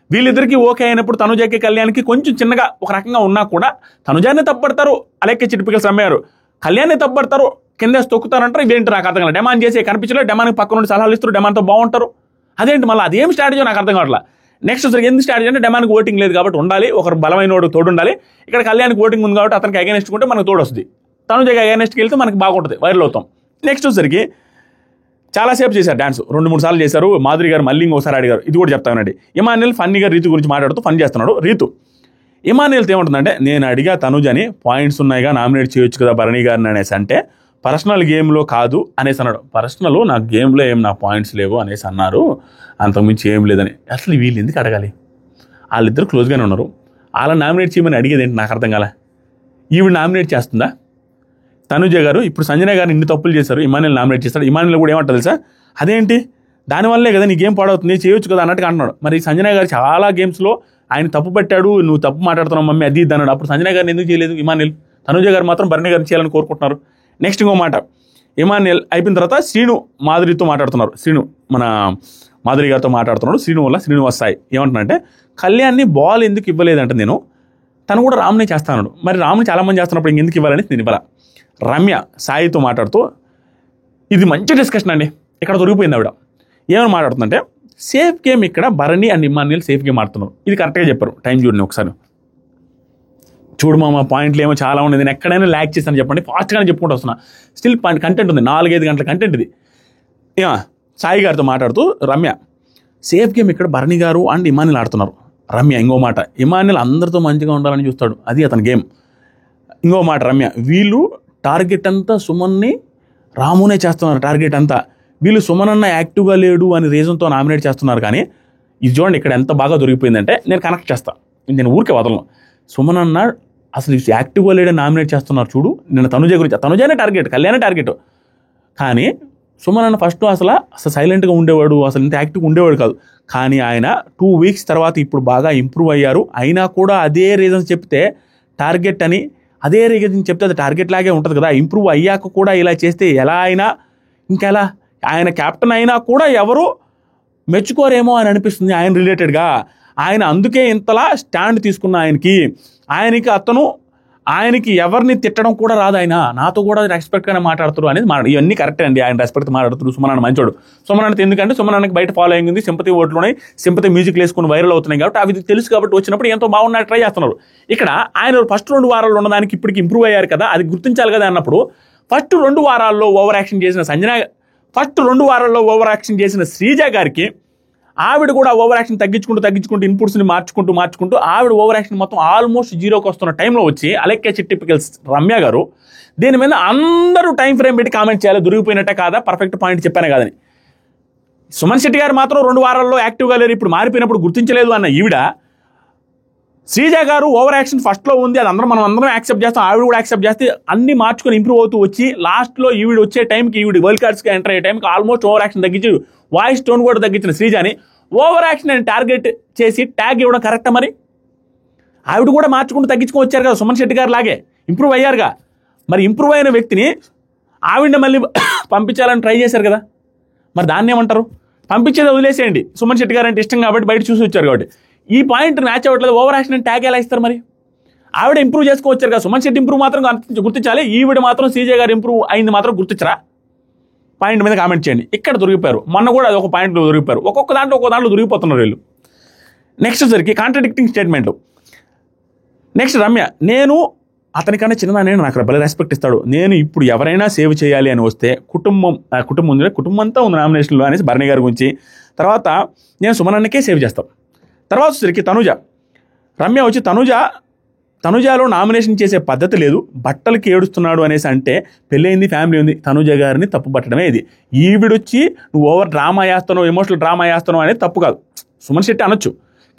వీళ్ళిద్దరికి ఓకే అయినప్పుడు తనుజాకి కళ్యాణ్కి కొంచెం చిన్నగా ఒక రకంగా ఉన్నా కూడా తనుజాన్ని తప్పడతారు, అలాగే చిటిపికల్స్ అమ్మారు, కళ్యాణ్ని తప్పడతారు, కింద తొక్కుతారంటారు. ఇవేంటి నాకు అర్థం కాదు. డెమాన్ చేసి కనిపించలేదు, డెమాన్కి పక్క నుండి సలహాలు ఇస్తారు, డెమాన్తో బాగుంటారు. అదేంటి మళ్ళీ అదేం స్ట్రాటజీ నాకు అర్థం కావట్లా. నెక్స్ట్ వచ్చరికి ఎందుకు స్ట్రాటజీ అంటే, డెమాన్కి ఓటింగ్ లేదు కాబట్టి ఉండాలి, ఒకరు బలమైన వాడు తోడు ఉండాలి. ఇక్కడ కళ్యాణ్కి ఓటింగ్ ఉంది కాబట్టి అతనికి అగైనెస్ట్ ఉంటే మనకు తోడు వస్తుంది, తనుజాకి అగైనెస్ట్కి వెళ్తే మనకి బాగుంటుంది, వైరల్ అవుతాం. నెక్స్ట్ వచ్చరికి చాలాసేపు చేశారు డాన్స్, 2-3 సార్లు చేశారు. మాధురి గారు మళ్ళీ ఇంకోసారి అడిగారు, ఇది కూడా చెప్తానండి. ఇమాన్యుల్ ఫన్నీగా రీతు గురించి మాట్లాడుతూ ఫన్ చేస్తున్నాడు. ఇమాన్యుల్తో ఏమంటుందంటే, నేను అడిగా తనుజని పాయింట్స్ ఉన్నాయిగా నామినేట్ చేయొచ్చు కదా భరణి గారిని అనేసి అంటే, పర్సనల్ గేమ్లో కాదు అనేసి అన్నాడు. పర్సనల్ నా గేమ్లో నా పాయింట్స్ లేవు అనేసి అన్నారు, అంతకుమించి ఏం లేదని. అసలు వీళ్ళు ఎందుకు అడగాలి, వాళ్ళిద్దరు క్లోజ్గానే ఉన్నారు, వాళ్ళని నామినేట్ చేయమని అడిగేది ఏంటి నాకు అర్థం కాల. ఈవిడ నామినేట్ చేస్తుందా తనుజ గారు? ఇప్పుడు సంజన గారు ఇన్ని తప్పులు చేశారు, ఇమాన్యుల్ నామినేట్ చేస్తాడు. ఇమాన్యుల్ కూడా ఏమంటారు తెలుసా, అదేంటి దానివల్లే కదా నీ గేమ్ పాడవుతుంది, చేయొచ్చు కదా అన్నట్టుగా అంటున్నాడు. మరి సంజన గారు చాలా గేమ్స్లో ఆయన తప్పు పెట్టాడు, నువ్వు తప్పు మాట్లాడుతున్నావు మమ్మీ అది ఇది అన్నాడు. అప్పుడు సంజన గారిని ఎందుకు చేయలేదు ఇమాన్యుల్? తనుజ గారు మాత్రం భరణి గారిని చేయాలని కోరుకుంటున్నారు. నెక్స్ట్ ఇంకో మాట, ఇమాన్యుల్ అయిపోయిన తర్వాత శ్రీను మాధురితో మాట్లాడుతున్నారు. శ్రీను మన మాధురి గారితో మాట్లాడుతున్నాడు. శ్రీనివాస్ సాయి ఏమంటున్నాడంటే, కళ్యాణ్ని బాల్ ఎందుకు ఇవ్వలేదంటే నేను, తను కూడా రామ్నే చేస్తాను, మరి రామ్ని చాలామంది చేస్తున్నప్పుడు ఇంకెందుకు ఇవ్వాలని నేను ఇవ్వాల. రమ్య సాయితో మాట్లాడుతూ, ఇది మంచి డిస్కషన్ అండి, ఇక్కడ దొరికిపోయింది ఆవిడ. ఏమని మాట్లాడుతుందంటే, సేఫ్ గేమ్ ఇక్కడ Bharani and Emmanuel safe game ఆడుతున్నారు, ఇది కరెక్ట్గా చెప్పారు. టైం చూడండి ఒకసారి, చూడు మా పాయింట్లు ఏమో చాలా ఉంది, నేను ఎక్కడైనా ల్యాక్ చేశాను చెప్పండి, ఫాస్ట్గానే చెప్పుకుంటూ వస్తున్నా. స్టిల్ కంటెంట్ ఉంది, 4-5 గంటల కంటెంట్ ఇది. సాయి గారితో మాట్లాడుతూ రమ్య, సేఫ్ గేమ్ ఇక్కడ భరణి గారు అండ్ ఇమాన్యుల్ ఆడుతున్నారు. రమ్య ఇంకో మాట, ఇమాన్యుల్ అందరితో మంచిగా ఉండాలని చూస్తాడు, అది అతని గేమ్. ఇంకో మాట రమ్య, వీళ్ళు టార్గెట్ అంతా సుమన్ని రామునే చేస్తున్నారు, టార్గెట్ అంతా వీళ్ళు సుమన్ అన్న యాక్టివ్గా లేడు అని రీజన్తో నామినేట్ చేస్తున్నారు. కానీ ఇది చూడండి ఇక్కడ ఎంత బాగా దొరికిపోయిందంటే, నేను కనెక్ట్ చేస్తాను, నేను ఊరికే వదలను. సుమన్ అన్న అసలు యాక్టివ్గా లేడని నామినేట్ చేస్తున్నారు చూడు. నేను తనుజ గురించి, తనుజనే టార్గెట్, కళ్యాణే టార్గెట్. కానీ సుమన్ అన్న ఫస్ట్ అసలు సైలెంట్గా ఉండేవాడు, అసలు ఇంత యాక్టివ్గా ఉండేవాడు కాదు. కానీ ఆయన 2 వీక్స్ తర్వాత ఇప్పుడు బాగా ఇంప్రూవ్ అయ్యారు. అయినా కూడా అదే రీజన్స్ చెప్తే టార్గెట్ అని, అదే రీజన్ చెప్తే అది టార్గెట్ లాగే ఉంటుంది కదా. ఇంప్రూవ్ అయ్యాక కూడా ఇలా చేస్తే ఎలా అయినా ఇంకెలా, ఆయన కెప్టెన్ అయినా కూడా ఎవరు మెచ్చుకోరేమో అని అనిపిస్తుంది ఆయన రిలేటెడ్గా. ఆయన అందుకే ఇంతలా స్టాండ్ తీసుకున్న ఆయనకి అతను ఆయనకి ఎవరిని తిట్టడం కూడా రాదు, ఆయన నాతో కూడా రెస్పెక్ట్గానే మాట్లాడుతారు అనేది ఇవన్నీ కరెక్ట్ అండి. ఆయన రెస్పెక్ట్ మాట్లాడుతారు. సుమన్ మంచోడు. సుమన్ ఎందుకంటే సుమన్ బయట ఫాలోయింగ్ ఉంది, సింపతి ఓట్లు ఉన్నాయి, సింపతి మ్యూజిక్ వేసుకుని వైరల్ అవుతున్నాయి కాబట్టి అవి తెలుసు కాబట్టి వచ్చినప్పుడు ఎంతో బాగున్నా ట్రై చేస్తున్నారు. ఇక్కడ ఆయన ఫస్ట్ 2 వారాల్లో ఉన్నదానికి ఇప్పటికి ఇంప్రూవ్ అయ్యారు కదా, అది గుర్తించాలి కదా అన్నప్పుడు ఫస్ట్ 2 వారాల్లో ఓవర్ యాక్షన్ చేసిన సంజన, ఫస్ట్ 2 వారాల్లో ఓవర్ యాక్షన్ చేసిన శ్రీజ గారికి ఆవిడ కూడా ఓవర్ యాక్షన్ తగ్గించుకుంటూ ఇన్పుట్స్ని మార్చుకుంటూ ఆవిడ ఓవర్ యాక్షన్ మొత్తం ఆల్మోస్ట్ 0కి వస్తున్న టైంలో వచ్చి అలెక్కే టిపికల్ రమ్య గారు దీని మీద అందరూ టైం ఫ్రేమ్ పెట్టి కామెంట్ చేయాలి, దొరికిపోయినట్టే కాదా, పర్ఫెక్ట్ పాయింట్ చెప్పానే కాదని. సుమన్ శెట్టి గారు మాత్రం 2 వారాల్లో యాక్టివ్గా లేరు, ఇప్పుడు మారిపోయినప్పుడు గుర్తించలేదు అన్న ఈవిడ, శ్రీజ గారు ఓవర్ యాక్షన్ ఫస్ట్లో ఉంది, అది మనం అందరం యాక్సెప్ట్ చేస్తాం, ఆవిడ కూడా యాక్సెప్ట్ చేస్తే అన్ని మార్చుకొని ఇంప్రూవ్ అవుతూ వచ్చి లాస్ట్లో ఈవిడ వచ్చే టైంకి ఈవిడ వరల్డ్ కార్డ్స్కి ఎంటర్ అయ్యే టైంకి ఆల్మోస్ట్ ఓవర్ యాక్షన్ తగ్గించి వాయిస్ టోన్ కూడా తగ్గించిన శ్రీజని ఓవర్ యాక్షన్ అని టార్గెట్ చేసి ట్యాగ్ ఇవ్వడం కరెక్టా? మరి ఆవిడ కూడా మార్చుకుంటూ తగ్గించుకొని వచ్చారు కదా, సుమన్ శెట్టి గారు లాగే ఇంప్రూవ్ అయ్యారుగా. మరి ఇంప్రూవ్ అయిన వ్యక్తిని ఆవిడని మళ్ళీ పంపించాలని ట్రై చేశారు కదా, మరి దాన్ని ఏమంటారు? పంపించేది వదిలేసేయండి, సుమన్ శెట్టి గారు అంటే ఇష్టం కాబట్టి బయట చూసి వచ్చారు కాబట్టి. ఈ పాయింట్ మ్యాచ్ అవ్వట్లేదు, ఓవర్ యాక్షన్ అని ట్యాగ్ ఎలా ఇస్తారు? మరి ఆవిడ ఇంప్రూవ్ చేసుకోవచ్చారు కదా, సుమన్ శెట్టి ఇంప్రూవ్ మాత్రం గుర్తించాలి, ఈవిడ మాత్రం శ్రీజ గారు ఇంప్రూవ్ అయింది మాత్రం గుర్తించరా? పాయింట్ మీద కామెంట్ చేయండి. ఇక్కడ దొరికిపోయారు, మొన్న కూడా అది ఒక పాయింట్లో దొరికిపోయారు, ఒక్కొక్క దాంట్లో దొరికిపోతున్నారు వీళ్ళు. నెక్స్ట్ వచ్చరికి కాంట్రడిక్టింగ్ స్టేట్మెంట్లు. నెక్స్ట్ రమ్య, నేను అతనికన్నా చిన్నదాన్ని, నాకు భలే రెస్పెక్ట్ ఇస్తాడు, నేను ఇప్పుడు ఎవరైనా సేవ్ చేయాలి అని వస్తే కుటుంబం అంతా ఉంది నామినేషన్లో అనేసి భరణి గారి గురించి, తర్వాత నేను సుమనన్నకే సేవ్ చేస్తాను. తర్వాత వచ్చరికి తనుజ, రమ్య వచ్చి తనుజాలో నామినేషన్ చేసే పద్ధతి లేదు, బట్టలకి ఏడుస్తున్నాడు అనేసి అంటే పెళ్ళయింది, ఫ్యామిలీ ఉంది, తనుజ గారిని తప్పు పట్టడమే ఇది. ఈవిడొచ్చి నువ్వు ఓవర్ డ్రామా చేస్తానో ఎమోషనల్ డ్రామా చేస్తానో అనేది తప్పు కాదు, సుమన్ శెట్టి అనొచ్చు.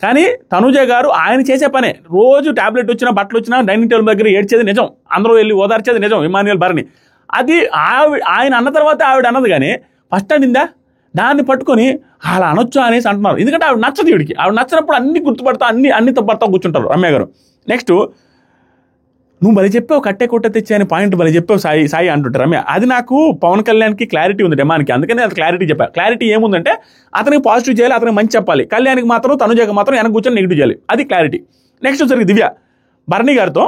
కానీ తనుజ గారు ఆయన చేసే పనే, రోజు ట్యాబ్లెట్ వచ్చినా బట్టలు వచ్చినా డైనింగ్ టేబుల్ దగ్గర ఏడ్చేది నిజం, అందరూ వెళ్ళి ఓదార్చేది నిజం, ఇమాన్యుయల్ భరణి. అది ఆయన అన్న తర్వాత ఆవిడ అన్నది, కానీ ఫస్ట్ అనిందా దాన్ని పట్టుకొని అలా అనొచ్చు అనేసి అంటున్నారు. ఎందుకంటే ఆవిడ నచ్చదు, వీడికి ఆవిడ నచ్చినప్పుడు అన్ని గుర్తుపడతా అన్ని తప్పడతా కూర్చుంటారు రమ్య గారు. నెక్స్ట్, నువ్వు బలి చెప్పావు కట్టే కొట్ట తెచ్చే అని పాయింట్ బలి చెప్పావు సాయి అంటుంటారు రమ్య. అది నాకు పవన్ కళ్యాణ్కి క్లారిటీ ఉంది డెమాన్కి, అందుకని అది క్లారిటీ చెప్పాను. క్లారిటీ ఏముందంటే అతనికి పాజిటివ్ చేయాలి, అతనికి మంచి చెప్పాలి, కళ్యాణ్కి మాత్రం తనుజకి మాత్రం వెనక కూర్చొని నెగిటివ్ చేయాలి, అది క్లారిటీ. నెక్స్ట్ వచ్చరికి దివ్య, భరణి గారితో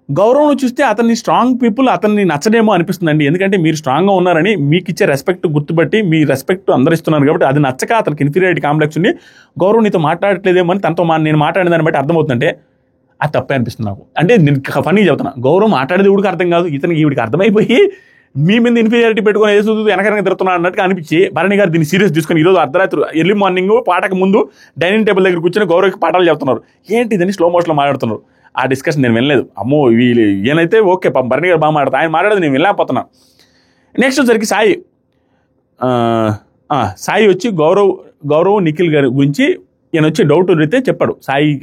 గౌరవం చూస్తే అతన్ని స్ట్రాంగ్ పీపుల్ అతన్ని నచ్చడేమో అనిపిస్తుందండి, ఎందుకంటే మీరు స్ట్రాంగ్గా ఉన్నారని మీకు ఇచ్చే రెస్పెక్ట్ గుర్తుపట్టి మీ రెస్పెక్ట్ అందరు ఇస్తున్నారు కాబట్టి అది నచ్చక అతనికి ఇన్ఫీరియారిటీ కాంప్లెక్స్ ఉండి గౌరవం నీతో మాట్లాడట్లేదేమో అని తనతో నేను మాట్లాడిన దాన్ని బట్టి అర్థమవుతుందంటే అది తప్పే అనిపిస్తుంది నాకు. అంటే నేను ఫన్నీ చెబుతున్నా, గౌరవం మాట్లాడేది ఊడికి అర్థం కాదు, ఈవిడికి అర్థమైపోయి మీ మీద ఇన్ఫీరియారిటీ పెట్టుకొని ఏదో వెనకనక తిరుగుతున్నా అన్నట్టుగా అనిపించి భరణి గారు దీన్ని సీరియస్ తీసుకొని ఈరోజు అర్ధరాత్రి ఎర్లీ మార్నింగ్ పాటకు ముందు డైనింగ్ టేబుల్ దగ్గర కూర్చొని గౌరవకి పాఠాలు చెప్తున్నారు. ఏంటి ఇదని స్లో మోషన్లో మాట్లాడుతున్నారు. ఆ డిస్కషన్ నేను వినలేదు. అమ్మో వీళ్ళు ఈయనైతే ఓకే భరణి గారు బాగా మాట్లాడతారు, ఆయన మాట్లాడేది నేను వినలేకపోతున్నా. నెక్స్ట్ వచ్చరికి సాయి వచ్చి గౌరవ్ నిఖిల్ గారి గురించి ఈయన వచ్చి డౌట్ అడిగితే చెప్పాడు,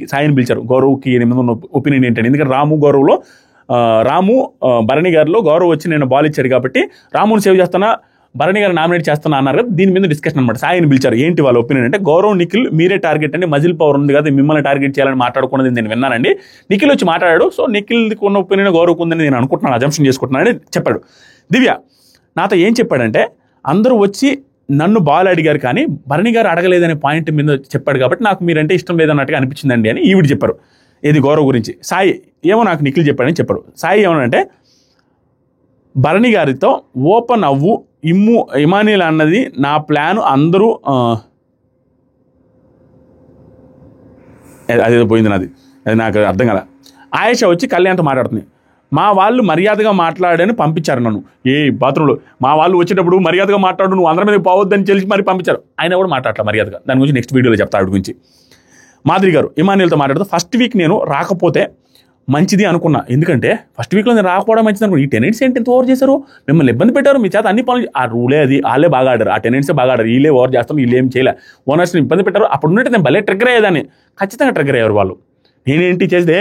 సాయిని పిలిచారు. గౌరవ్కి ఉన్న ఒపీనియన్ ఏంటంటే, ఎందుకంటే గౌరవ్లో రాము భరణి గారిలో గౌరవ్ వచ్చి నేను బాల్ ఇచ్చారు కాబట్టి రాముని సేవ్ చేస్తున్నా, భరణి గారు నామినేట్ చేస్తున్నా అన్నారు కదా, దీని మీద డిస్కషన్ అనమాట. సాయిని పిలిచారు, ఏంటి వాళ్ళ ఒపీనియన్ అంటే, గౌరవ్ నిఖిల్ మీరే టార్గెట్ అండి, మజిల్ పవర్ ఉంది కదా మిమ్మల్ని టార్గెట్ చేయాలని మాట్లాడుకున్నది నేను విన్నానండి. నిఖిల్ వచ్చి మాట్లాడాడు, సో నిఖిల్కి ఉన్న ఒపీనియన్ గౌరవ్కి ఉందని నేను అనుకుంటున్నాను, అజంప్షన్ చేసుకుంటున్నానని చెప్పాడు. దివ్య నాతో ఏం చెప్పాడంటే, అందరూ వచ్చి నన్ను బాల్ అడిగారు కానీ భరణి గారు అడగలేదనే పాయింట్ మీద చెప్పాడు కాబట్టి నాకు మీరంటే ఇష్టం లేదన్నట్టుగా అనిపించిందండి అని ఈవిడ చెప్పారు. ఇది గౌరవ్ గురించి. సాయి ఏమో నాకు నిఖిల్ చెప్పాడని చెప్పాడు. సాయి ఏమనంటే, భరణి గారితో ఓపెన్ అవ్వు ఇమానియల్ అన్నది నా ప్లాన్, అందరూ అదేదో పోయింది నాది, అది నాకు అర్థం కదా. ఆయేష వచ్చి కళ్యాణ్తో మాట్లాడుతుంది, మా వాళ్ళు మర్యాదగా మాట్లాడని పంపించారు నన్ను. బాత్రూంలో మా వాళ్ళు వచ్చేటప్పుడు మర్యాదగా మాట్లాడు, నువ్వు అందరి మీద పోవద్దని తెలిసి మరి పంపించారు. ఆయన కూడా మాట్లాడలే మర్యాదగా, దాని గురించి నెక్స్ట్ వీడియోలో చెప్తా ఆవిడ గురించి. మాధురి గారు ఇమానియల్తో మాట్లాడుతూ, ఫస్ట్ వీక్ నేను రాకపోతే మంచిది అనుకున్నా, ఎందుకంటే ఫస్ట్ వీక్లో నేను రాకపోవడం మంచిది అనుకున్నా. ఈ టెనెంట్స్ ఏంటి ఎంత ఓవర్ చేశారు, మిమ్మల్ని ఇబ్బంది పెట్టారు, మీ చేత అన్ని పనులు, ఆ రూలే అది, వాళ్ళే బాగా ఆడారు, ఆ టెనెంట్సే బాగా ఆడారు, వీళ్ళే ఓవర్ చేస్తాం, వీళ్ళు ఏం చేయలే, ఓనర్స్ని ఇబ్బంది పెట్టారు. అప్పుడు ఉన్నట్టు నేను భలే ట్రిగ్గర్ అయ్యేదాన్ని, ఖచ్చితంగా ట్రిగ్గర్ అయ్యారు వాళ్ళు. నేనేంటి చేస్తే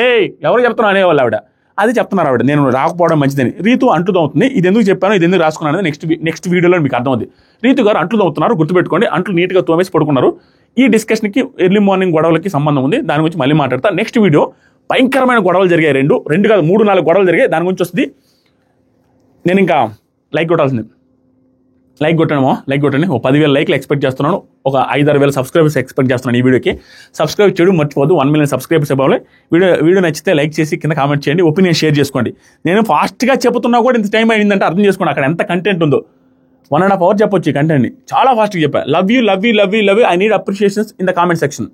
ఎవరు చెప్తున్నా అనేవాళ్ళు ఆవిడ, అది చెప్తున్నారు ఆవిడ, నేను రాకపోవడం మంచిదని. రీతు అంట్లు తవ్వుతుంది, ఇది ఎందుకు చెప్పాను, ఇది ఎందుకు రాసుకున్నాను అనేది నెక్స్ట్ వీడియోలో మీకు అర్థమవుతుంది. రీతు గారు అంట్లు తవ్వుతున్నారు, గుర్తుపెట్టుకోండి, అంట్లు నీట్గా తోమేసి పడుకున్నారు. ఈ డిస్కషన్కి ఎర్లీ మార్నింగ్ గొడవలకి సంబంధం ఉంది, దాని గురించి మళ్ళీ మాట్లాడతా. నెక్స్ట్ వీడియో భయంకరమైన గొడవలు జరిగాయి, 2 కాదు 3-4 గొడవలు జరిగాయి, దాని గురించి వస్తుంది. నేను ఇంకా లైక్ కొట్టాల్సింది. లైక్ కొట్టండి. ఒక 10,000 లైక్లు ఎక్స్పెక్ట్ చేస్తున్నాను. ఒక 5-6 సబ్స్క్రైబర్స్ ఎక్స్పెక్ట్ చేస్తున్నాను ఈ వీడియోకి. సబ్స్క్రైబ్ చేయడం మర్చిపోద్దు. 1 million సబ్స్క్రైబర్స్ అవ్వాలి. వీడియో నచ్చితే లైక్ చేసి కింద కామెంట్ చేయండి. ఒపీనియన్ షేర్ చేసుకోండి. నేను ఫాస్ట్గా చెప్తున్నా కూడా ఇంత టైం అయిందంటే అర్థం చేసుకోండి అక్కడ ఎంత కంటెంట్ ఉందో. 1.5 hours చెప్పొచ్చు ఈ కంటెంట్ని. చాలా ఫాస్ట్గా చెప్పా. Love you. I need appreciations in the comment section.